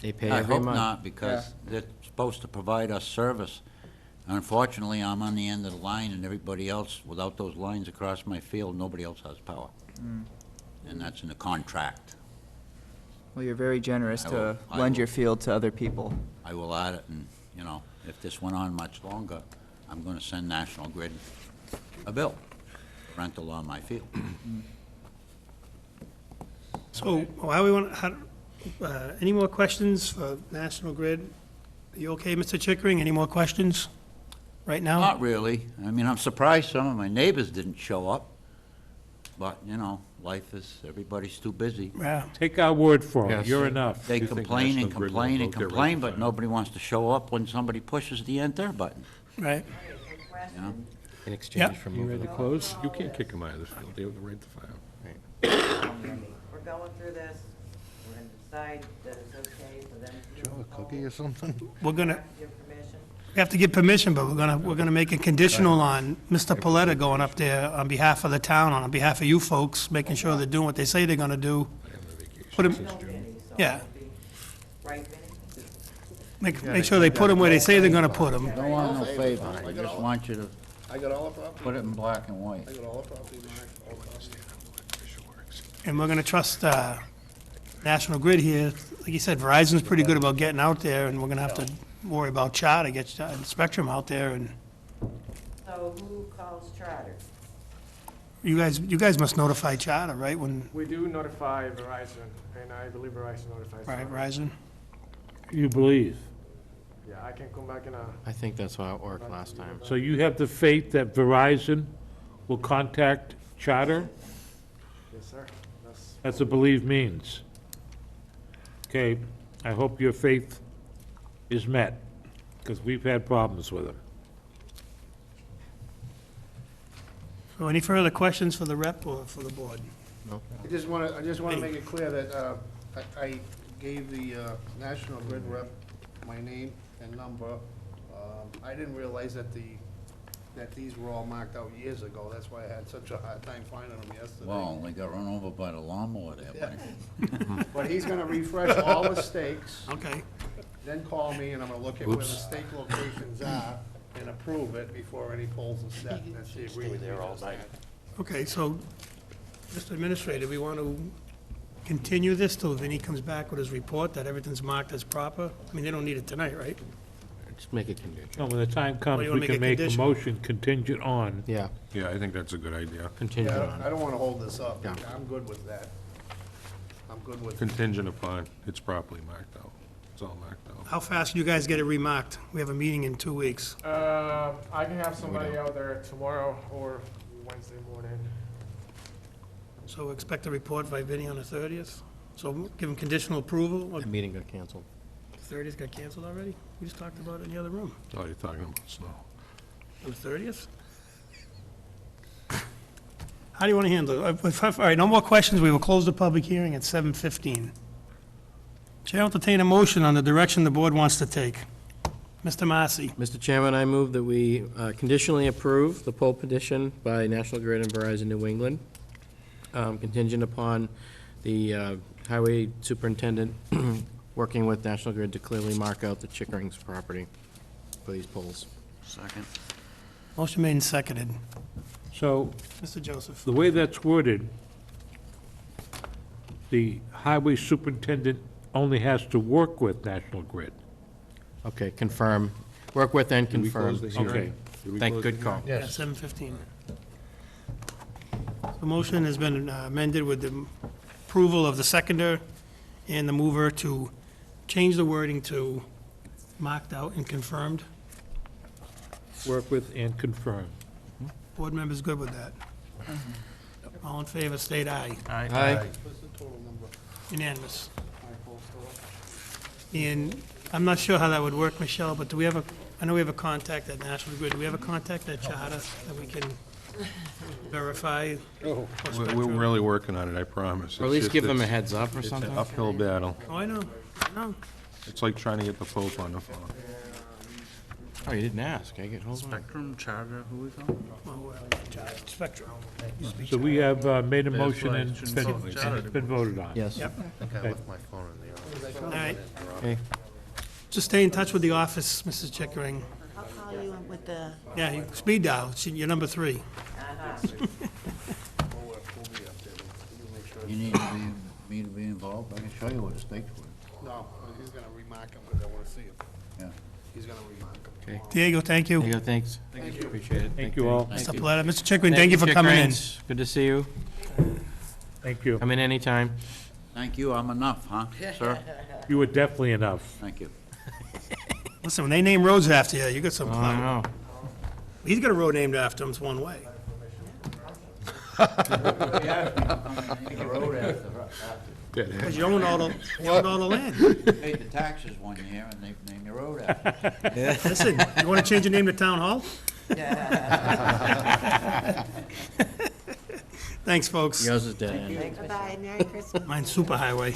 They pay I every hope month. not, because they're supposed to provide us service. Unfortunately, I'm on the end of the line, and everybody else, without those lines across my field, nobody else has power. And that's in the contract. Well, you're very generous I to will- I lend will. your field to other people. I will add it, and, if this went on much longer, I'm gonna send National Grid a bill, rental on my field. So, how we want, any more questions for National Grid? Are you okay, Mr. Chickering? Any more questions right now? Not really. I mean, I'm surprised some of my neighbors didn't show up, but, Everybody's too busy. Yeah. Take our word for it, Yes. you're enough. They You think complain and National Grid will complain and vote their complain, but rectifier? nobody wants to show up when somebody pushes the enter button, Right. you know? In exchange Yep. for You moving. ready to close? You can't kick them out of the field, they have the right to fire. We're going through this, we're gonna decide that it's okay for them to. Do you have a cookie or something? We're gonna, Give permission. we have to get permission, but we're gonna make it conditional on Mr. Paletta going up there on behalf of the town, on behalf of you folks, making sure they're doing what they say they're gonna do. Put 'em- yeah. Right, Vinnie? Make sure they put them where they say they're gonna put them. Don't want no favor, I just want you to I got all the property, put it in black and white. I got all the property marked, all the property. And we're gonna trust, National Grid here. Like you said, Verizon's pretty good about getting out there, and we're gonna have to worry about Charter, get Spectrum out there, and So who calls Charter? you guys must notify Charter, right, when, We do notify Verizon, and I believe Verizon notifies. right, Charter. Verizon? You believe. Yeah, I can come back in a, I think that's how it worked last time. So you have the faith that Verizon will contact Charter? yes, sir. That's, That's what believe means. Okay, I hope your faith is met, because we've had problems with them. So any further questions for the rep or for the board? I just wanna make it clear that, I gave the, National Grid rep my name and number. I didn't realize that these were all marked out years ago, that's why I had such a hard time finding them yesterday. Well, they got run over by the lawnmower there, buddy. But he's gonna refresh all the stakes, Okay. then call me, and I'm gonna look at where the stake locations are and approve it before any polls are set. That's the agreement we just had. Okay, so, Mr. Administrator, we want to continue this till Vinnie comes back with his report that everything's marked as proper? I mean, they don't need it tonight, right? Just make it conditional. No, when the time comes, you wanna we make can a make a condition? motion contingent on. Yeah, Yeah, I think that's a good idea. contingent Yeah, on. I don't wanna hold this up. Yeah. I'm good with that. I'm good with, Contingent upon it's properly marked out. It's all marked out. How fast do you guys get it remarked? We have a meeting in 2 weeks. I can have somebody out there tomorrow or Wednesday morning. So expect a report by Vinnie on the 30th? So give him conditional approval, or The meeting got canceled. the 30th got canceled already? We just talked about it in the other room. Oh, you're talking about snow. On the 30th? How do you want to handle it? All right, no more questions. We will close the public hearing at 7:15. Chair will entertain a motion on the direction the board wants to take. Mr. Massey, Mr. Chairman, I move that we conditionally approve the poll petition by National Grid and Verizon New England, contingent upon the highway superintendent working with National Grid to clearly mark out the Chickering's property for these polls. Second. motion made and seconded. So Mr. Joseph. the way that's worded, the highway superintendent only has to work with National Grid. Okay, confirm, work with and Did we confirm. close the hearing? Okay. Did we Thank, close good the call. Yeah, 7:15. The motion has been amended with the approval of the seconder and the mover to change the wording to marked out and confirmed. Work with and confirm. Board members good with that? All in favor, state aye. Aye. what's the total number? Unanimous. My polls total? And I'm not sure how that would work, Michelle, but do we have I know we have a contact at National Grid. Do we have a contact at Charter that we can verify? or We're Spectrum? really working on it, I promise. Or at It's least just- give them a it's- heads up or It's an something. uphill battle. Oh, I know, I know. It's like trying to get the Pope on the phone. Oh, you didn't ask, I get, hold on. Spectrum, Charter, who is on? Well, Spectrum. So we have made a motion and Shouldn't been- vote. and it's been voted on. Yes. Yep, I think I left my phone in the office. all right. Okay. Just stay in touch with the office, Mrs. Chickering. I'll call you with the, Yeah, speed dial, you're number 3. You need me to be involved? I can show you what the stakes were. No, he's gonna remark them, because I wanna see them. Yeah. He's gonna remark them. Okay. Diego, thank you. There you go, thanks. Thank you. Appreciate it. Thank you all. Mr. Paletta, Mr. Chickering, thank you for coming in. Chickerings. Good to see you. Thank you. Come in anytime. Thank you, I'm enough, huh, sir? You were definitely enough. Thank you. Listen, when they name roads after you, you got some Oh, I clout. know. He's got a road named after him, it's one way. Because you own all the land. Paid the taxes one year and they've named the road after. Listen, you want to change your name to Town Hall? Thanks, folks. Yours is dead end. Thanks, bye, Merry Christmas. Mine's Superhighway.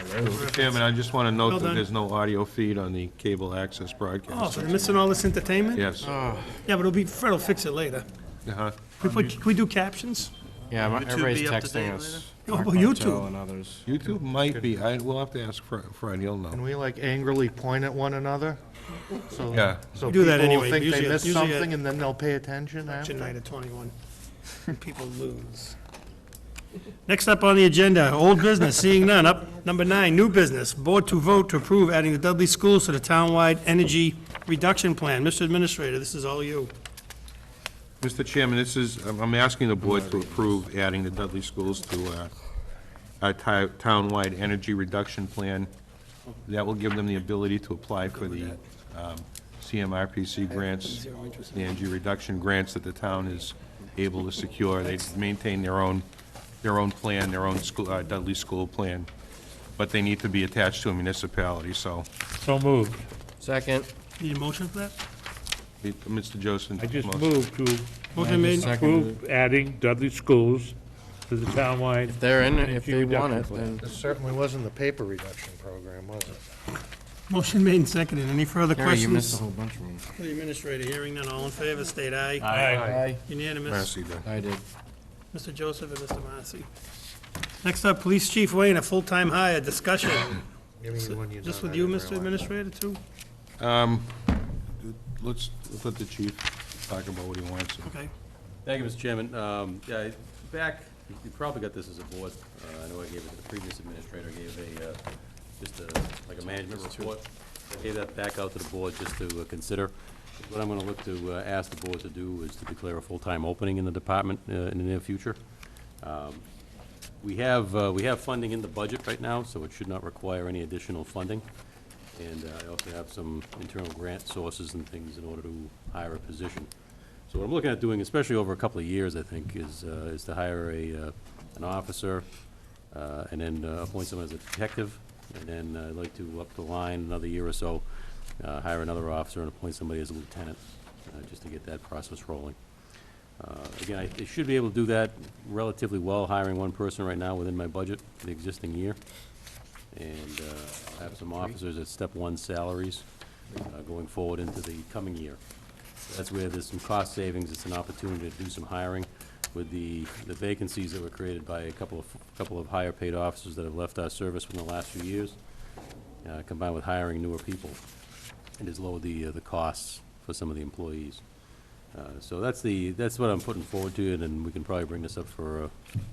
Mr. Chairman, I just want to note Well that done. there's no audio feed on the cable access broadcast. Oh, so they're missing all this entertainment? Yes. Yeah, but Fred will fix it later. Uh-huh. Can we do captions? Yeah, everybody's be up to date texting us. Oh, Mark well, Martel YouTube. And others. YouTube might be, we'll have to ask Fred, he'll Can know. we like angrily point at one another? So Yeah. So We do that people will anyway, think they usually- missed usually at- something and then they'll pay attention after? Election night at 21. People lose. Next up on the agenda, old business, seeing none. Up, number 9, new business. Board to vote to approve adding the Dudley schools to the townwide energy reduction plan. Mr. Administrator, this is all you. Mr. Chairman, I'm asking the board to approve adding the Dudley Schools to our townwide energy reduction plan. That will give them the ability to apply for the CMRPC grants, the energy reduction grants that the town is able to secure. They maintain their own plan, their own school, Dudley School plan, but they need to be attached to a municipality, so, So moved. Second. Need a motion for that? Mr. Joseph. I just moved to Motion made. approve adding Dudley Schools to the townwide. If they're in it, if energy they want reduction it, plan. then. This certainly wasn't the paper reduction program, was it? Motion made and seconded. Any further Gary, you missed a questions? whole bunch of them. For the Administrator, hearing none, all in favor, state aye. Aye. Unanimous. Marcy did. I did. Mr. Joseph and Mr. Marcy. Next up, Police Chief Wayne, a full-time hire, discussion. Give me one you Just done, with I you, didn't Mr. realize. Administrator, too? Let's let the chief talk about what he wants. Okay. Thank you, Mr. Chairman. Yeah, back, you probably got this as a board. I know I gave it to the previous administrator, gave like a management report. I gave that back out to the board just to consider. What I'm gonna look to ask the board to do is to declare a full-time opening in the department in the near future. We have funding in the budget right now, so it should not require any additional funding. And I also have some internal grant sources and things in order to hire a position. So what I'm looking at doing, especially over a couple of years, I think, is to hire an officer, and then appoint someone as a detective, and then I'd like to up the line another year or so, hire another officer and appoint somebody as a lieutenant, just to get that process rolling. Again, I should be able to do that relatively well, hiring one person right now within my budget for the existing year. And I have some officers at step 1 salaries going forward into the coming year. That's where there's some cost savings. It's an opportunity to do some hiring with the vacancies that were created by a couple of higher paid officers that have left our service within the last few years, combined with hiring newer people. It has lowered the costs for some of the employees. So that's what I'm putting forward to you, and then we can probably bring this up for a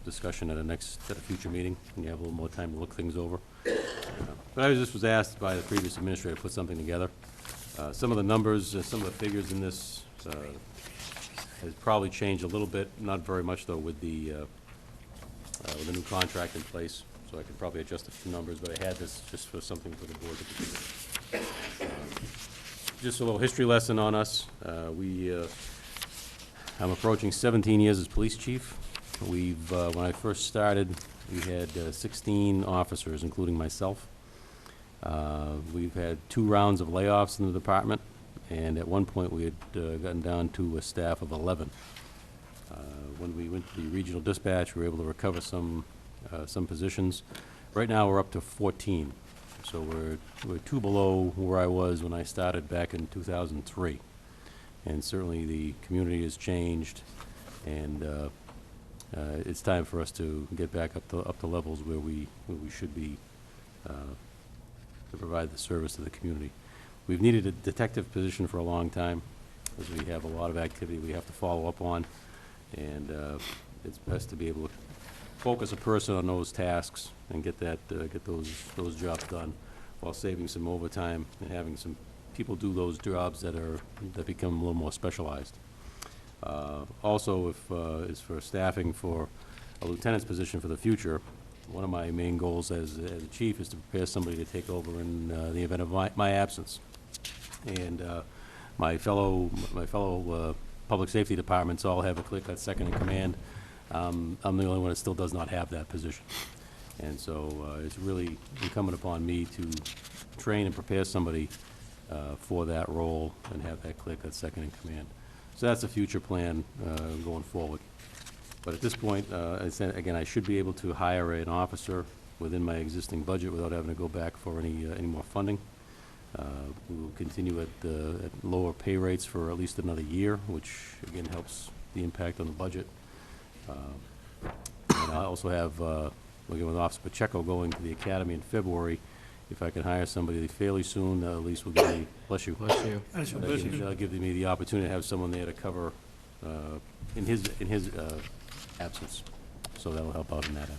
discussion at a future meeting, when you have a little more time to look things over. But I just was asked by the previous administrator to put something together. Some of the numbers, some of the figures in this has probably changed a little bit, not very much though, with the new contract in place. So I could probably adjust a few numbers, but I had this just for something for the board to consider. Just a little history lesson on us. I'm approaching 17 years as police chief. When I first started, we had 16 officers, including myself. We've had 2 rounds of layoffs in the department, and at one point, we had gotten down to a staff of 11. When we went to the regional dispatch, we were able to recover some positions. Right now, we're up to 14. So we're 2 below where I was when I started back in 2003. And certainly the community has changed, and it's time for us to get back up to levels where we should be to provide the service to the community. We've needed a detective position for a long time, as we have a lot of activity we have to follow up on, and it's best to be able to focus a person on those tasks and get those jobs done, while saving some overtime and having some people do those jobs that become a little more specialized. Also, is for staffing for a lieutenant's position for the future. One of my main goals as a chief is to prepare somebody to take over in the event of my absence. And my fellow public safety departments all have a clear-cut second in command. I'm the only one that still does not have that position. And so it's really incumbent upon me to train and prepare somebody for that role and have that clear-cut second in command. So that's a future plan going forward. But at this point, I said, again, I should be able to hire an officer within my existing budget without having to go back for any more funding. We will continue at lower pay rates for at least another year, which again helps the impact on the budget. And I also have, again, with Officer Pacheco going to the academy in February, if I can hire somebody fairly soon, at least we'll give me, bless you. Bless you. Give me the opportunity to have someone there to cover in his absence. So that'll help out in that end.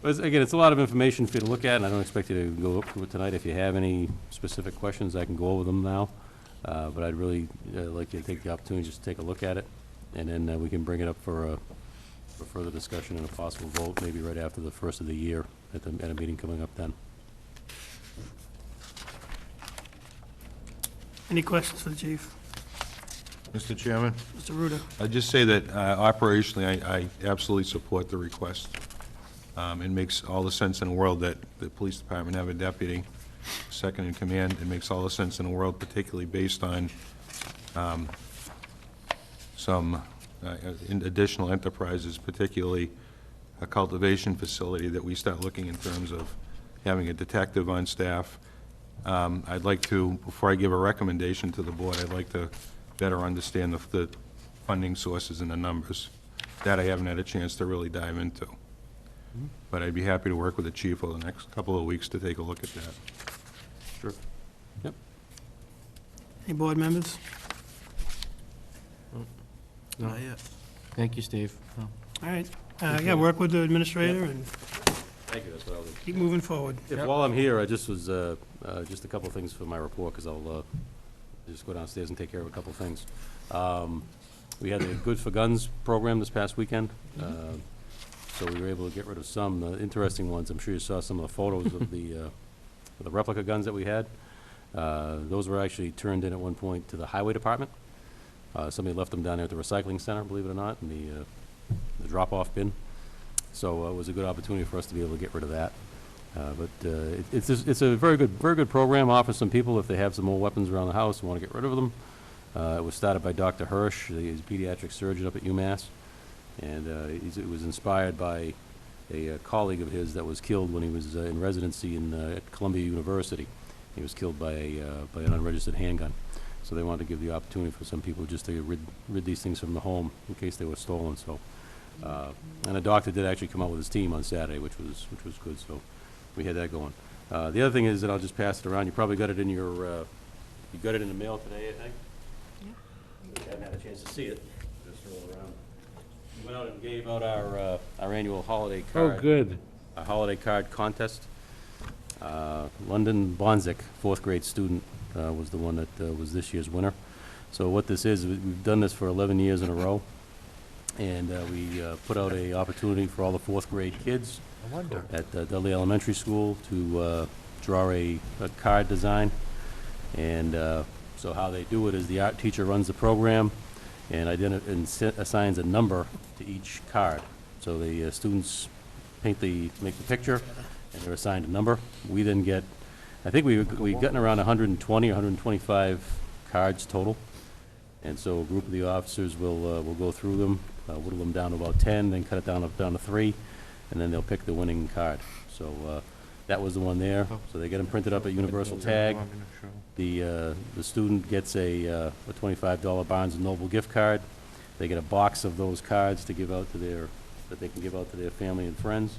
But again, it's a lot of information for you to look at, and I don't expect you to go up through it tonight. If you have any specific questions, I can go over them now. But I'd really like you to take the opportunity just to take a look at it, and then we can bring it up for further discussion and a possible vote, maybe right after the first of the year at a meeting coming up then. Any questions for the chief? Mr. Chairman, Mr. Ruda? I'd just say that operationally, I absolutely support the request. It makes all the sense in the world that the police department have a deputy second in command. It makes all the sense in the world, particularly based on some additional enterprises, particularly a cultivation facility that we start looking in terms of having a detective on staff. I'd like to, before I give a recommendation to the board, I'd like to better understand the funding sources and the numbers. That I haven't had a chance to really dive into. But I'd be happy to work with the chief over the next couple of weeks to take a look at that. Sure. Yep. Any board members? No. Thank you, Steve. No. All right. Yeah, work with the administrator and Thank you, that's what I'll do. keep moving forward. While I'm here, I just was, just a couple of things for my report, because I'll just go downstairs and take care of a couple of things. We had the Good for Guns program this past weekend, so we were able to get rid of some interesting ones. I'm sure you saw some of the photos of the replica guns that we had. Those were actually turned in at one point to the highway department. Somebody left them down there at the recycling center, believe it or not, in the drop-off bin. So it was a good opportunity for us to be able to get rid of that. It's a very good program. Offers some people, if they have some old weapons around the house and want to get rid of them. It was started by Dr. Hirsch, he's a pediatric surgeon up at UMass, and it was inspired by a colleague of his that was killed when he was in residency at Columbia University. He was killed by an unregistered handgun. So they wanted to give the opportunity for some people just to rid these things from the home in case they were stolen. So, and a doctor did actually come out with his team on Saturday, which was good. So we had that going. The other thing is that I'll just pass it around. You probably got it in your you got it in the mail today, I think. You haven't had a chance to see it. Just roll it around. We went out and gave out our annual holiday card. Oh, good. A holiday card contest. London Bonzik, fourth grade student, was the one that was this year's winner. So what this is, we've done this for 11 years in a row, and we put out a opportunity for all the fourth grade kids at Dudley Elementary School to draw a card design. And so how they do it is the art teacher runs the program and assigns a number to each card. So the students make the picture, and they're assigned a number. We then get, I think we've gotten around 120 or 125 cards total. And so a group of the officers will go through them, whittle them down to about 10, then cut it down to 3, and then they'll pick the winning card. So that was the one there. So they get them printed up at Universal Tag. The student gets a $25 Barnes & Noble gift card. They get a box of those cards to give out to that they can give out to their family and friends.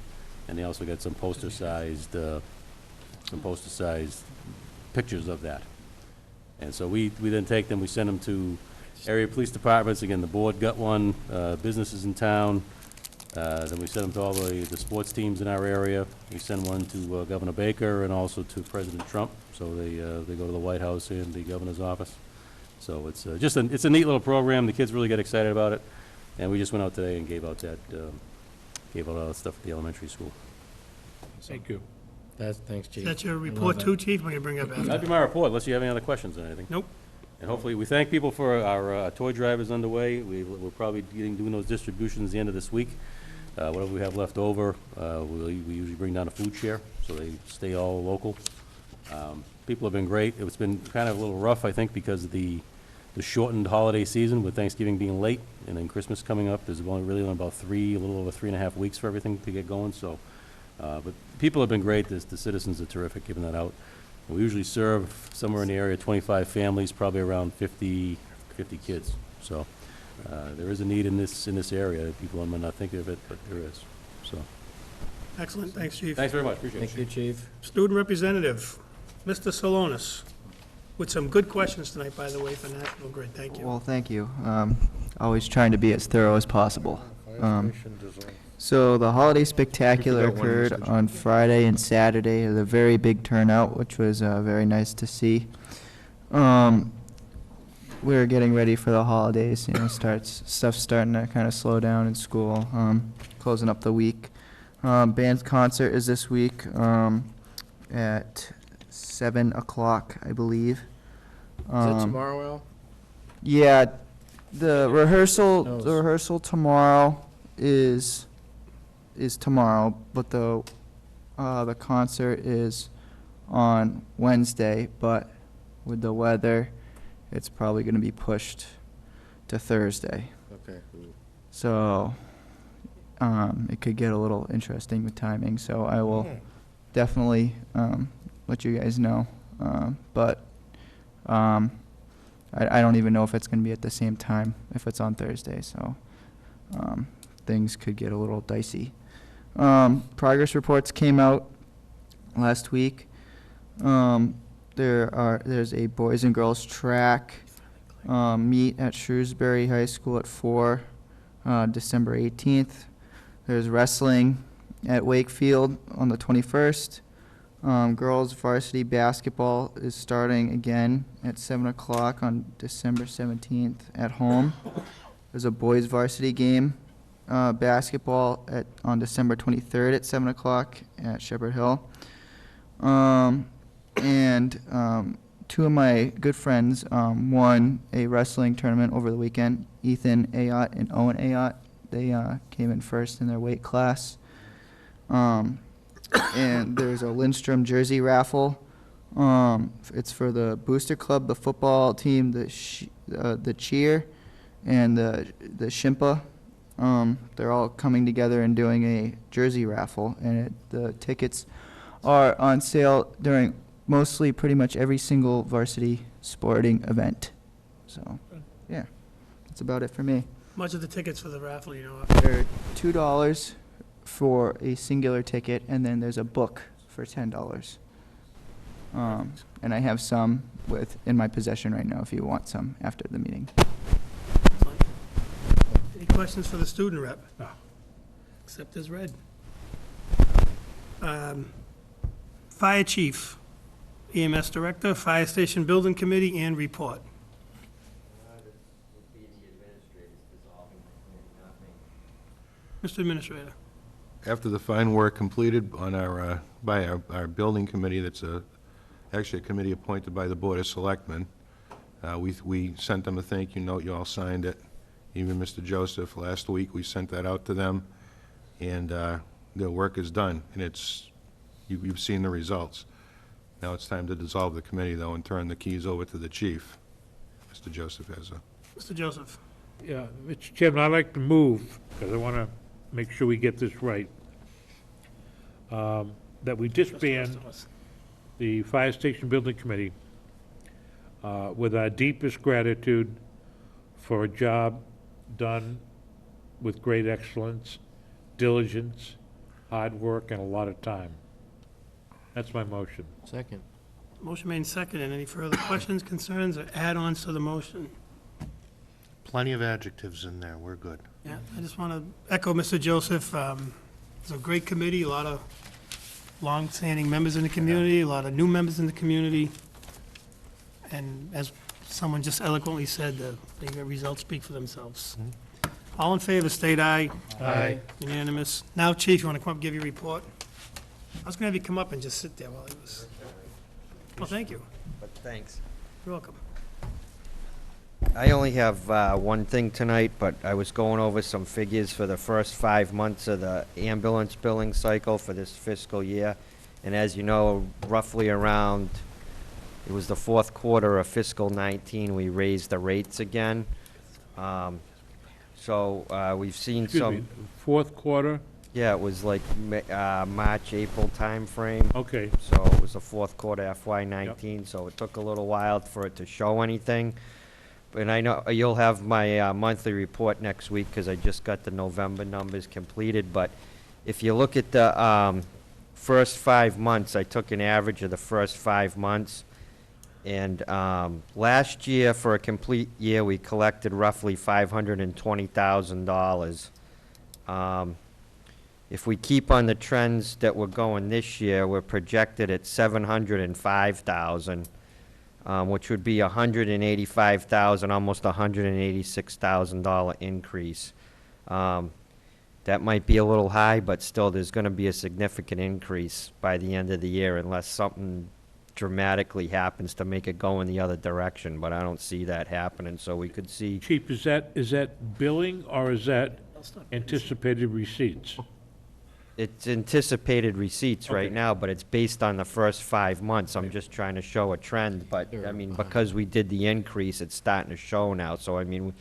And they also get some poster-sized pictures of that. And so we then take them, we send them to area police departments. Again, the board got one, businesses in town. Then we send them to all the sports teams in our area. We send one to Governor Baker and also to President Trump. So they go to the White House and the governor's office. So it's it's a neat little program. The kids really get excited about it. And we just went out today and gave out all that stuff at the elementary school. Thank you. Thanks, Chief. Is that your I love report that. too, Chief? I'm going to bring up after. That'd be my report, unless you have any other questions on anything. Nope. And hopefully, we thank people for our toy drive is underway. We're probably doing those distributions the end of this week. Whatever we have left over, we usually bring down a food share, so they stay all local. People have been great. It's been kind of a little rough, I think, because of the shortened holiday season, with Thanksgiving being late and then Christmas coming up. There's only about a little over 3.5 weeks for everything to get going, so. But people have been great. The citizens are terrific giving that out. We usually serve somewhere in the area, 25 families, probably around 50 kids. So there is a need in this area. People might not think of it, but there is, so. Excellent, thanks, Chief. Thanks very much, appreciate it. Thank you, Chief. Student Representative, Mr. Salonis, with some good questions tonight, by the way, for National Grid. Thank you. Well, thank you. Always trying to be as thorough as possible. So the Holiday Spectacular occurred on Friday and Saturday. It was a very big turnout, which was very nice to see. We're getting ready for the holidays. Stuff's starting to kind of slow down in school. Closing up the week. Band's concert is this week at 7 o'clock, I believe. Is that tomorrow, Al? Yeah, the rehearsal tomorrow is tomorrow, but the concert is on Wednesday, but with the weather, it's probably going to be pushed to Thursday. Okay. So it could get a little interesting with timing, so I will definitely let you guys know. But I don't even know if it's going to be at the same time if it's on Thursday, so things could get a little dicey. Progress reports came out last week. There's a boys and girls track meet at Shrewsbury High School at 4, December 18th. There's wrestling at Wakefield on the 21st. Girls varsity basketball is starting again at 7 o'clock on December 17th at home. There's a boys varsity game, basketball on December 23rd at 7 o'clock at Shepherd Hill. And two of my good friends won a wrestling tournament over the weekend, Ethan Ayotte and Owen Ayotte. They came in first in their weight class. And there's a Lindstrom jersey raffle. It's for the Booster Club, the football team, the cheer, and the Shimpa. They're all coming together and doing a jersey raffle, and the tickets are on sale during mostly pretty much every single varsity sporting event. So, yeah, that's about it for me. Much of the tickets for the raffle, you know. They're $2 for a singular ticket, and then there's a book for $10. And I have some in my possession right now if you want some after the meeting. Any questions for the student rep? No. Except as read. Fire chief, EMS director, fire station building committee, and report. Mr. Administrator. After the fine work completed on by our building committee, that's actually a committee appointed by the Board of Selectmen, we sent them a thank you note. You all signed it. Even Mr. Joseph, last week, we sent that out to them, and the work is done, and you've seen the results. Now it's time to dissolve the committee, though, and turn the keys over to the chief. Mr. Joseph has Mr. Joseph. Yeah, Mr. Chairman, I'd like to move, because I want to make sure we get this right, that we disband the Fire Station Building Committee with our deepest gratitude for a job done with great excellence, diligence, hard work, and a lot of time. That's my motion. Second. Motion made and seconded. Any further questions, concerns, or add-ons to the motion? Plenty of adjectives in there, we're good. Yeah, I just want to echo Mr. Joseph. It's a great committee, a lot of long-standing members in the community, a lot of new members in the community. And as someone just eloquently said, the results speak for themselves. All in favor, state aye. Aye. Unanimous. Now, Chief, you want to come up and give your report? I was going to have you come up and just sit there while he was... Well, thank you. But thanks. You're welcome. I only have one thing tonight, but I was going over some figures for the first 5 months of the ambulance billing cycle for this fiscal year. And as you know, roughly around, it was the fourth quarter of fiscal 19, we raised the rates again. So we've seen Excuse me, some, fourth quarter? yeah, it was like March, April timeframe. Okay. So it was the fourth quarter FY 19, so it took a little while for it to show anything. And I know you'll have my monthly report next week, because I just got the November numbers completed. But if you look at the first 5 months, I took an average of the first 5 months. And last year, for a complete year, we collected roughly $520,000. If we keep on the trends that we're going this year, we're projected at $705,000, which would be $185,000, almost $186,000 increase. That might be a little high, but still, there's going to be a significant increase by the end of the year, unless something dramatically happens to make it go in the other direction. But I don't see that happening, so we could see. Chief, is that billing or is that anticipated receipts? It's anticipated receipts right Okay. now, but it's based on the first 5 months. I'm just trying to show a trend, but, I mean, because we did the increase, it's starting to show now. So, I mean,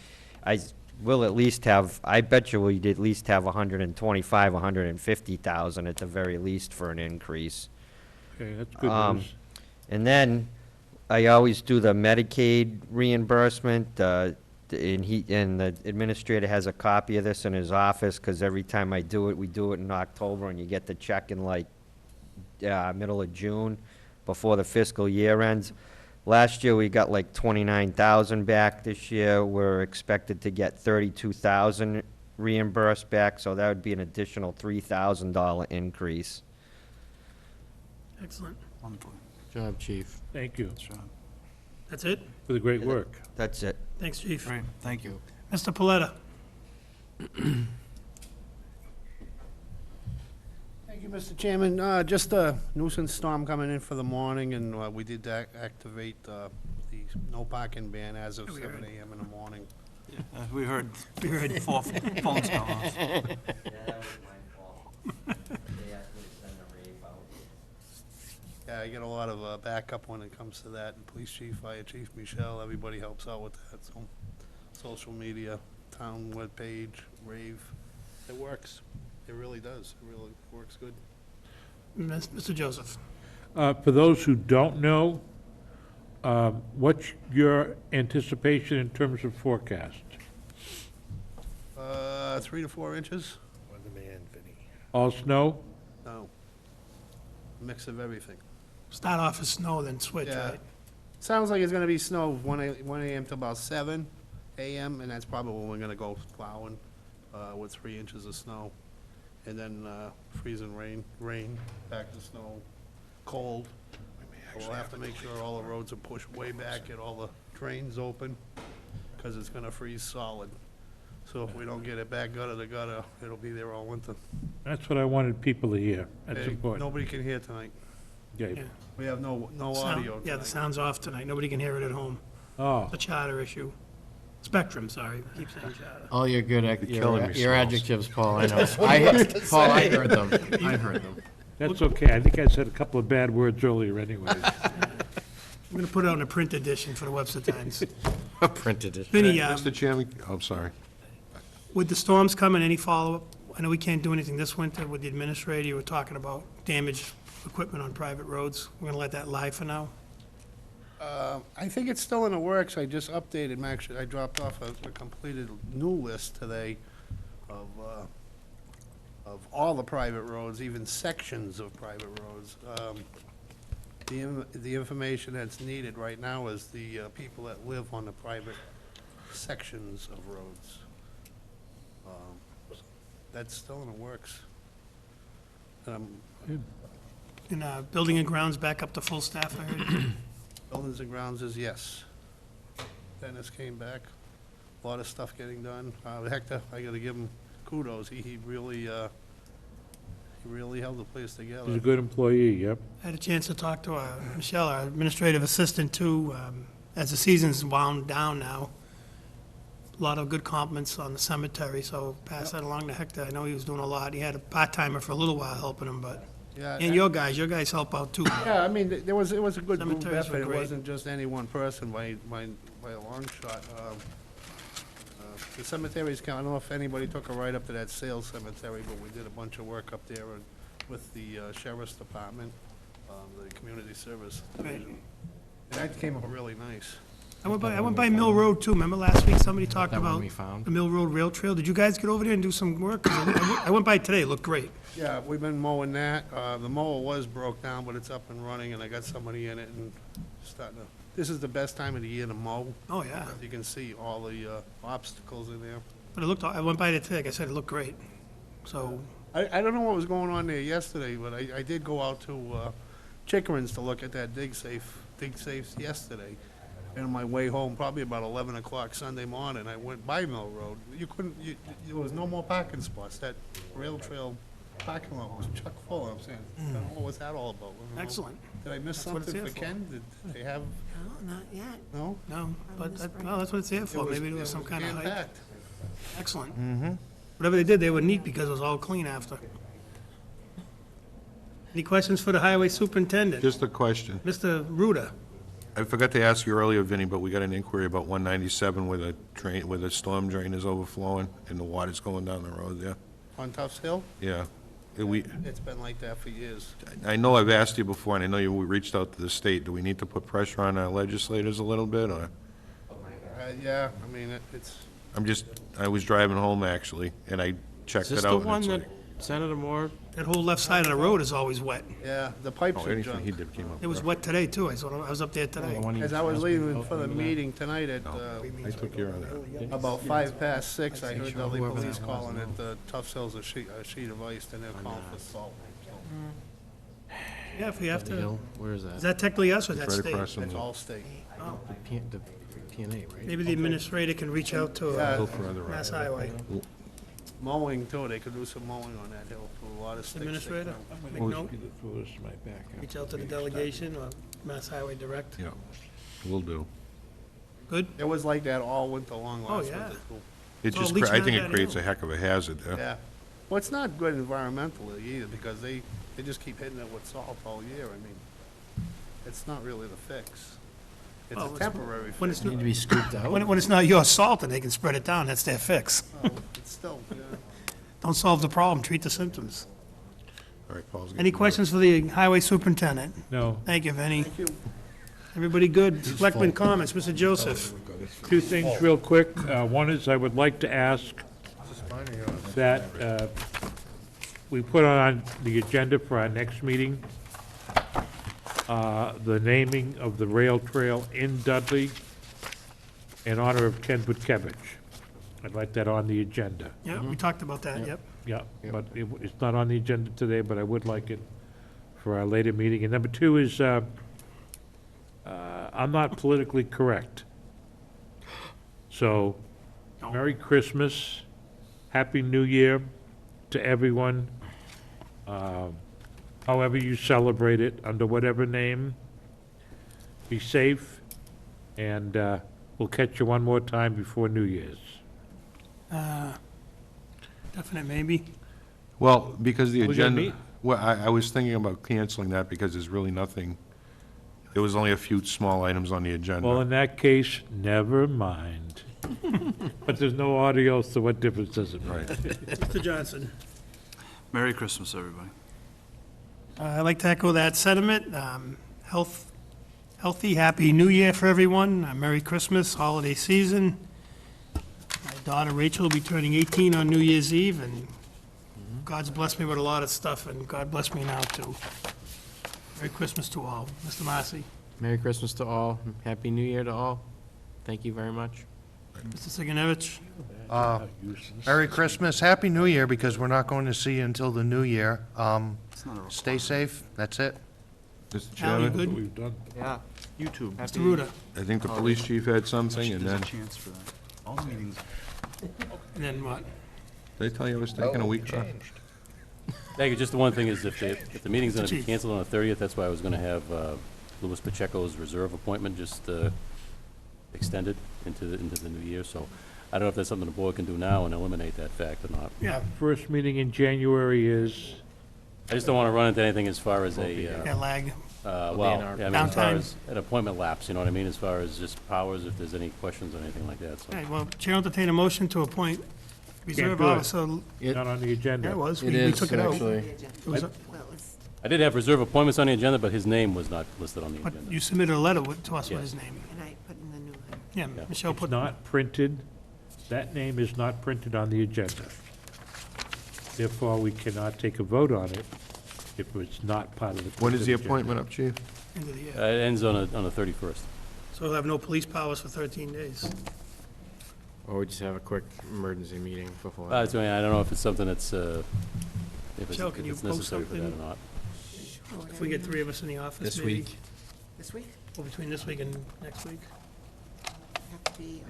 we'll at least have, I bet you we'd at least have 125, 150,000 at the very least for an increase. Okay, that's good news. And then, I always do the Medicaid reimbursement, and the administrator has a copy of this in his office, because every time I do it, we do it in October, and you get the check in like, middle of June, before the fiscal year ends. Last year, we got like 29,000 back. This year, we're expected to get 32,000 reimbursed back, so that would be an additional $3,000 increase. Excellent. Wonderful. Good job, chief. Thank you That's right. That's it? for the great work. That's it. Thanks, chief. Great, thank you. Mr. Paletta? Thank you, Mr. Chairman. Just a nuisance storm coming in for the morning, and we did activate the no parking ban as of 7 a.m. in the morning. We heard We heard 4 phones go off. Yeah, that was my fault. They asked me to send a rave out. Yeah, I get a lot of backup when it comes to that, and Police Chief, Fire Chief, Michelle, everybody helps out with that, so social media, town webpage, rave, it works. It really does. It really works good. Mr. Joseph? For those who don't know, what's your anticipation in terms of forecast? 3 to 4 inches? All snow? No. Mix of everything. Start off as snow, then switch, Yeah. right? Sounds like it's gonna be snow 1 a.m. to about 7 a.m., and that's probably when we're gonna go plowing, with 3 inches of snow. And then, freezing rain, back to snow, cold. We'll have to make sure all the roads are pushed way back, get all the drains open, because it's gonna freeze solid. So if we don't get it back gutter to gutter, it'll be there all winter. That's what I wanted people to hear. That's Hey, important. Nobody can hear tonight. Okay. Yeah. We have no Sound- audio Yeah, the tonight. sound's off tonight. Nobody can hear it at home. Oh, The charter issue. Spectrum, sorry. Keep saying charter. All your good, killing me, your Smalls. adjectives, Paul, I know. Paul, I heard them. I heard them. that's okay. I think I said a couple of bad words earlier anyways. I'm gonna put it on a print edition for the Webster Times. Printed it. Vinnie, Mr. Chairman, I'm sorry. with the storms coming, any follow-up? I know we can't do anything this winter with the administrator. You were talking about damaged equipment on private roads. We're gonna let that lie for now? I think it's still in the works. I just updated, actually, I dropped off a completed new list today of all the private roads, even sections of private roads. The information that's needed right now is the people that live on the private sections of roads. That's still in the works. And, building and grounds back up to full staff, I heard? Buildings and grounds is yes. Dennis came back, a lot of stuff getting done. Hector, I gotta give him kudos, he really held the place He's a together. good employee, yep. I had a chance to talk to Michelle, our administrative assistant, too, as the season's wound down now. lot of good compliments on the cemetery, so pass that along to Hector. I know he was doing a lot. He had a part-timer for a little while helping him, but, Yeah, and your guys help out too. Yeah, I mean, it was a good group Cemeteries were effort. It great. wasn't just any one person by a long shot. The cemeteries count, I don't know if anybody took a ride up to that sales cemetery, but we did a bunch of work up there with the sheriff's department, the community service division. And that came out really nice. I went by Mill Road too. Remember last week, somebody talked That one about we found. the Mill Road Rail Trail? Did you guys get over there and do some work? 'Cause I went by today, it looked great. Yeah, we've been mowing that. The mower was broke down, but it's up and running, and I got somebody in it and starting to, this is the best time of the year to mow. Oh, yeah. You can see all the obstacles in there. But it looked, I went by there today, like I said, it looked great. So, I don't know what was going on there yesterday, but I did go out to Chickarin's to look at that dig safes yesterday. And on my way home, probably about 11 o'clock Sunday morning, I went by Mill Road. You couldn't, there was no more parking spots. That rail trail parking lot was chock full. I'm saying, I don't know, what was that all about? I don't know. excellent. Did I miss That's what it's something for here for. Ken? Did they have, No, not yet. no? No, but, well, that's what it's there for. Maybe there was some kind of hype. jam-packed. Excellent. Whatever they did, they were neat because it was all clean after. Any questions for the highway superintendent? Just a question. Mr. Ruda? I forgot to ask you earlier, Vinnie, but we got an inquiry about 197 where the storm drain is overflowing and the water's going down the road there. On Tufts Hill? Yeah. It's been like that for years. I know I've asked you before, and I know you reached out to the state. Do we need to put pressure on our legislators a little bit, or? Yeah, I mean, I was driving home, actually, and I checked Is this it the out. and one it's that like- Senator Moore? That whole left side of the road is always wet. yeah, the pipes Oh, are anything junk. he did came up. It was wet today too. I was up there today. As I was leaving for the meeting tonight at, I took care of that. about 6:05, I heard Dudley police calling it the Tufts Hill's a sheet of ice, and they're calling for salt. Yeah, if we have The to. Hill? Where is Is that? that technically us or is that Right state? across from It's the, all state. The P&A, right? Maybe the administrator can reach out to Yeah. go further Mass out. Highway. Mowing too, they could do some mowing on that hill, a lot of sticks. Administrator, make Who's- note, reach out to the delegation or Mass Highway Direct. Yeah, will do. Good? It was like that all winter long Oh, last yeah. winter too. It all just, leaching I out think that it creates hill. a heck of a hazard there. Yeah. Well, it's not good environmentally either, because they just keep hitting it with salt all year. I mean, it's not really the fix. It's Well, a temporary When fix. it's, Need to be scooped out? when it's not your salt and they can spread it down, that's their fix. It's still, yeah. Don't solve the problem, treat the symptoms. All right, Paul's. getting Any bored. questions for the highway superintendent? No. Thank you, Vinnie. Thank you. Everybody good? Selectmen comments, Mr. Joseph. Two things real quick. One is I would like to ask that we put on the agenda for our next meeting, the naming of the rail trail in Dudley in honor of Ken Butkevich. I'd like that on the agenda. Yeah, we talked about that, yep. Yeah, but it's not on the agenda today, but I would like it for our later meeting. And number two is, I'm not politically correct. So, Merry Christmas, Happy New Year to everyone. However you celebrate it, under whatever name. Be safe, and we'll catch you one more time before New Year's. Definite maybe. Well, because the We're gonna meet. agenda, well, I was thinking about canceling that because there's really nothing, there was only a few small items on the agenda. Well, in that case, never mind. But there's no audio, so what difference does it make? Right. Mr. Johnson. Merry Christmas, everybody. I'd like to echo that sentiment. Healthy, happy New Year for everyone. Merry Christmas, holiday season. My daughter Rachel will be turning 18 on New Year's Eve, and God's blessed me with a lot of stuff, and God bless me now, too. Merry Christmas to all. Mr. Massey. Merry Christmas to all. Happy New Year to all. Thank you very much. Mr. Sigenovich. Merry Christmas, Happy New Year, because we're not going to see you until the new year. Stay safe, that's it. Mr. Al, you Chairman, good? We've done. Yeah. YouTube. Mr. Ruda. I think the police chief had something, and There's then, a chance for that. All the meetings. And then what? did I tell you I was taking a week off? Thank you. Just the one thing is if the meeting's going to be Chief. canceled on the 30th, that's why I was going to have Louis Pacheco's reserve appointment just extended into the new year. So I don't know if that's something the board can do now and eliminate that fact or not. Yeah, First meeting in January is, I just don't want to run into anything as far as a, yeah, lag. well, yeah, I mean, as far Downtime. as an appointment lapse, you know what I mean, as far as just powers, if there's any questions or anything like that, so. All right, well, Chair will entertain a motion to appoint reserve do it. officer. not on the agenda. Yeah, it was. It We is, took it out. actually. It was- I did have reserve appointments on the agenda, but his name was not listed on the But agenda. you submitted a letter to us with Yes. his name. And I put in the new one. Yeah, Yeah. Michelle It's put. not printed, that name is not printed on the agenda. Therefore, we cannot take a vote on it if it's not part of the. When is the printed agenda. appointment up, Chief? End of the year. It ends on the 31st. So we'll have no police powers for 13 days. Or we just have a quick emergency meeting before. So, I don't know if it's something that's, if it's Michelle, can if you it's post necessary for that or something? not. If we get 3 of us in the office, This maybe. week? This week? Or between this week and next week. Have to be,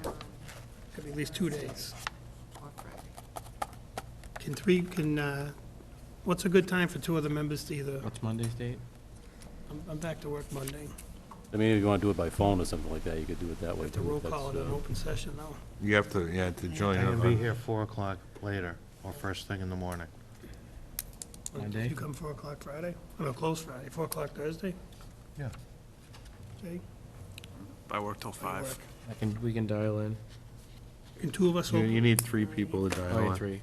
Could be at least 2 days. or Friday. What's a good time for 2 of the members to either, What's Monday's date? I'm back to work Monday. I mean, if you want to do it by phone or something like that, you could do it that way. Have to too, roll if that's, call it in an open session, though. You have to, yeah, to join. I can up be on- here 4 o'clock later, or first thing in the morning. Monday? You come 4 o'clock Friday? Oh, no, close Friday, 4 o'clock Thursday? Yeah. Jay? I work till 5. We can dial in. Can 2 of us, You need 3 people to dial Oh, on. 3.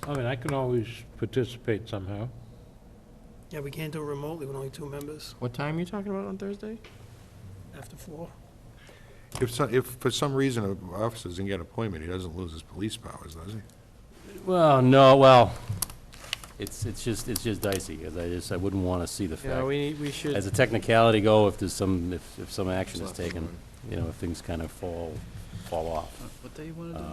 I mean, I can always participate somehow. yeah, we can't do it remotely with only 2 members What time are you talking about on Thursday? after 4. If for some reason an officer doesn't get appointment, he doesn't lose his police powers, does he? Well, no, well, it's just dicey, because I wouldn't want to see the Yeah, fact. we should. As a technicality go, if there's some, if some action is taken, you know, if things kind of fall off. What day you want to do?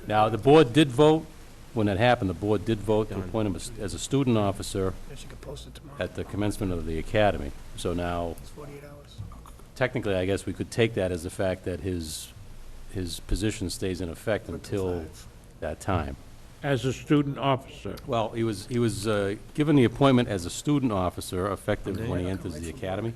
Now, the board did vote, when that happened, the board did vote to appoint him as a student officer Guess you could post it tomorrow. at the commencement of the academy. So now, It's 48 hours. technically, I guess we could take that as the fact that his position stays in effect until that time. As a student officer, Well, he was given the appointment as a student officer effective when he Yeah. enters the academy,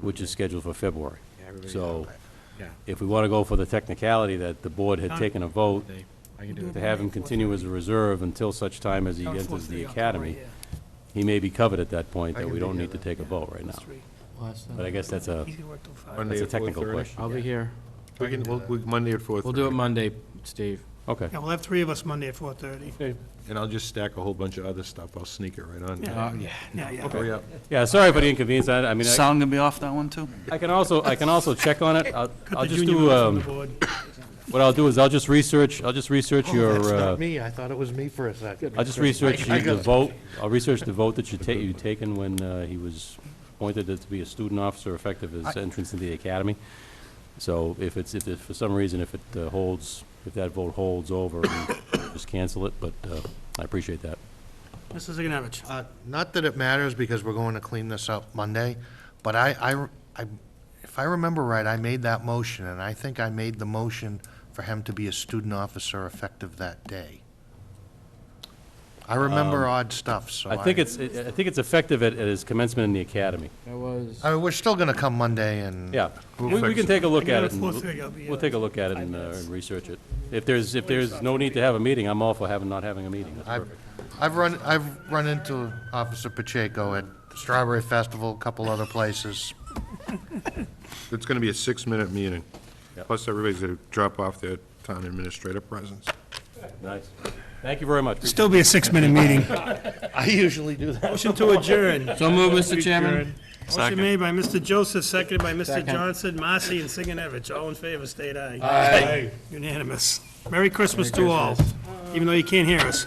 which is scheduled for February. Yeah, everybody So, got that. Yeah. if we want to go for the technicality that the board had taken a vote Monday. I can do to it. have him continue as a reserve until such time as he Down to enters the 4:30 academy, tomorrow, he may be covered at that point, I that can we be don't here need to take a vote right yeah. now. That's 3. But I guess that's a, He's gonna work till 5. Monday that's a at technical 4:30? question. I'll be here. Monday at 4:30. We'll do it Monday, Steve. Okay. Yeah, we'll have 3 of us Monday at 4:30. And I'll just stack a whole bunch of other stuff. I'll sneak it right on. Yeah. Yeah. Yeah, yeah. Hurry up. Yeah, sorry for the inconvenience. I mean, Sound gonna be off that one, too? I can also check on it. I'll Cut the just junior do, members from the board. what I'll do is I'll just research Oh, that's your, not me, I thought it was me for a second. I'll just research I the got it. vote, I'll research the vote that you'd taken when he was appointed to be a student officer effective his entrance into the academy. So if for some reason, if it holds, if that vote holds over, just cancel it, but I appreciate that. Mr. Ziganevich. Not that it matters, because we're going to clean this up Monday, but if I remember right, I made that motion, and I think I made the motion for him to be a student officer effective that day. I remember odd stuff, so I think it's effective at his commencement in the academy. That was. I mean, we're still gonna come Monday and. Yeah, We'll we fix can it. take a look I at got it. it and 4:30, I'll be We'll take a look at it and research it. If there's no need to have a meeting, I'm all for not having a meeting. That's I've- perfect. I've run into Officer Pacheco at the Strawberry Festival, a couple other places. It's going to be a 6-minute meeting. Yep. Plus, everybody's going to drop off their town administrator presence. Nice. Thank you very much. Still be a 6-minute meeting. I usually do that. Motion to adjourn. So move, Mr. Chairman. Motion made by Mr. Joseph, seconded by Mr. Second. Johnson, Marcy, and Sigenovich. All in favor, state aye. Aye. Unanimous. Merry Christmas to all, even though you can't hear us.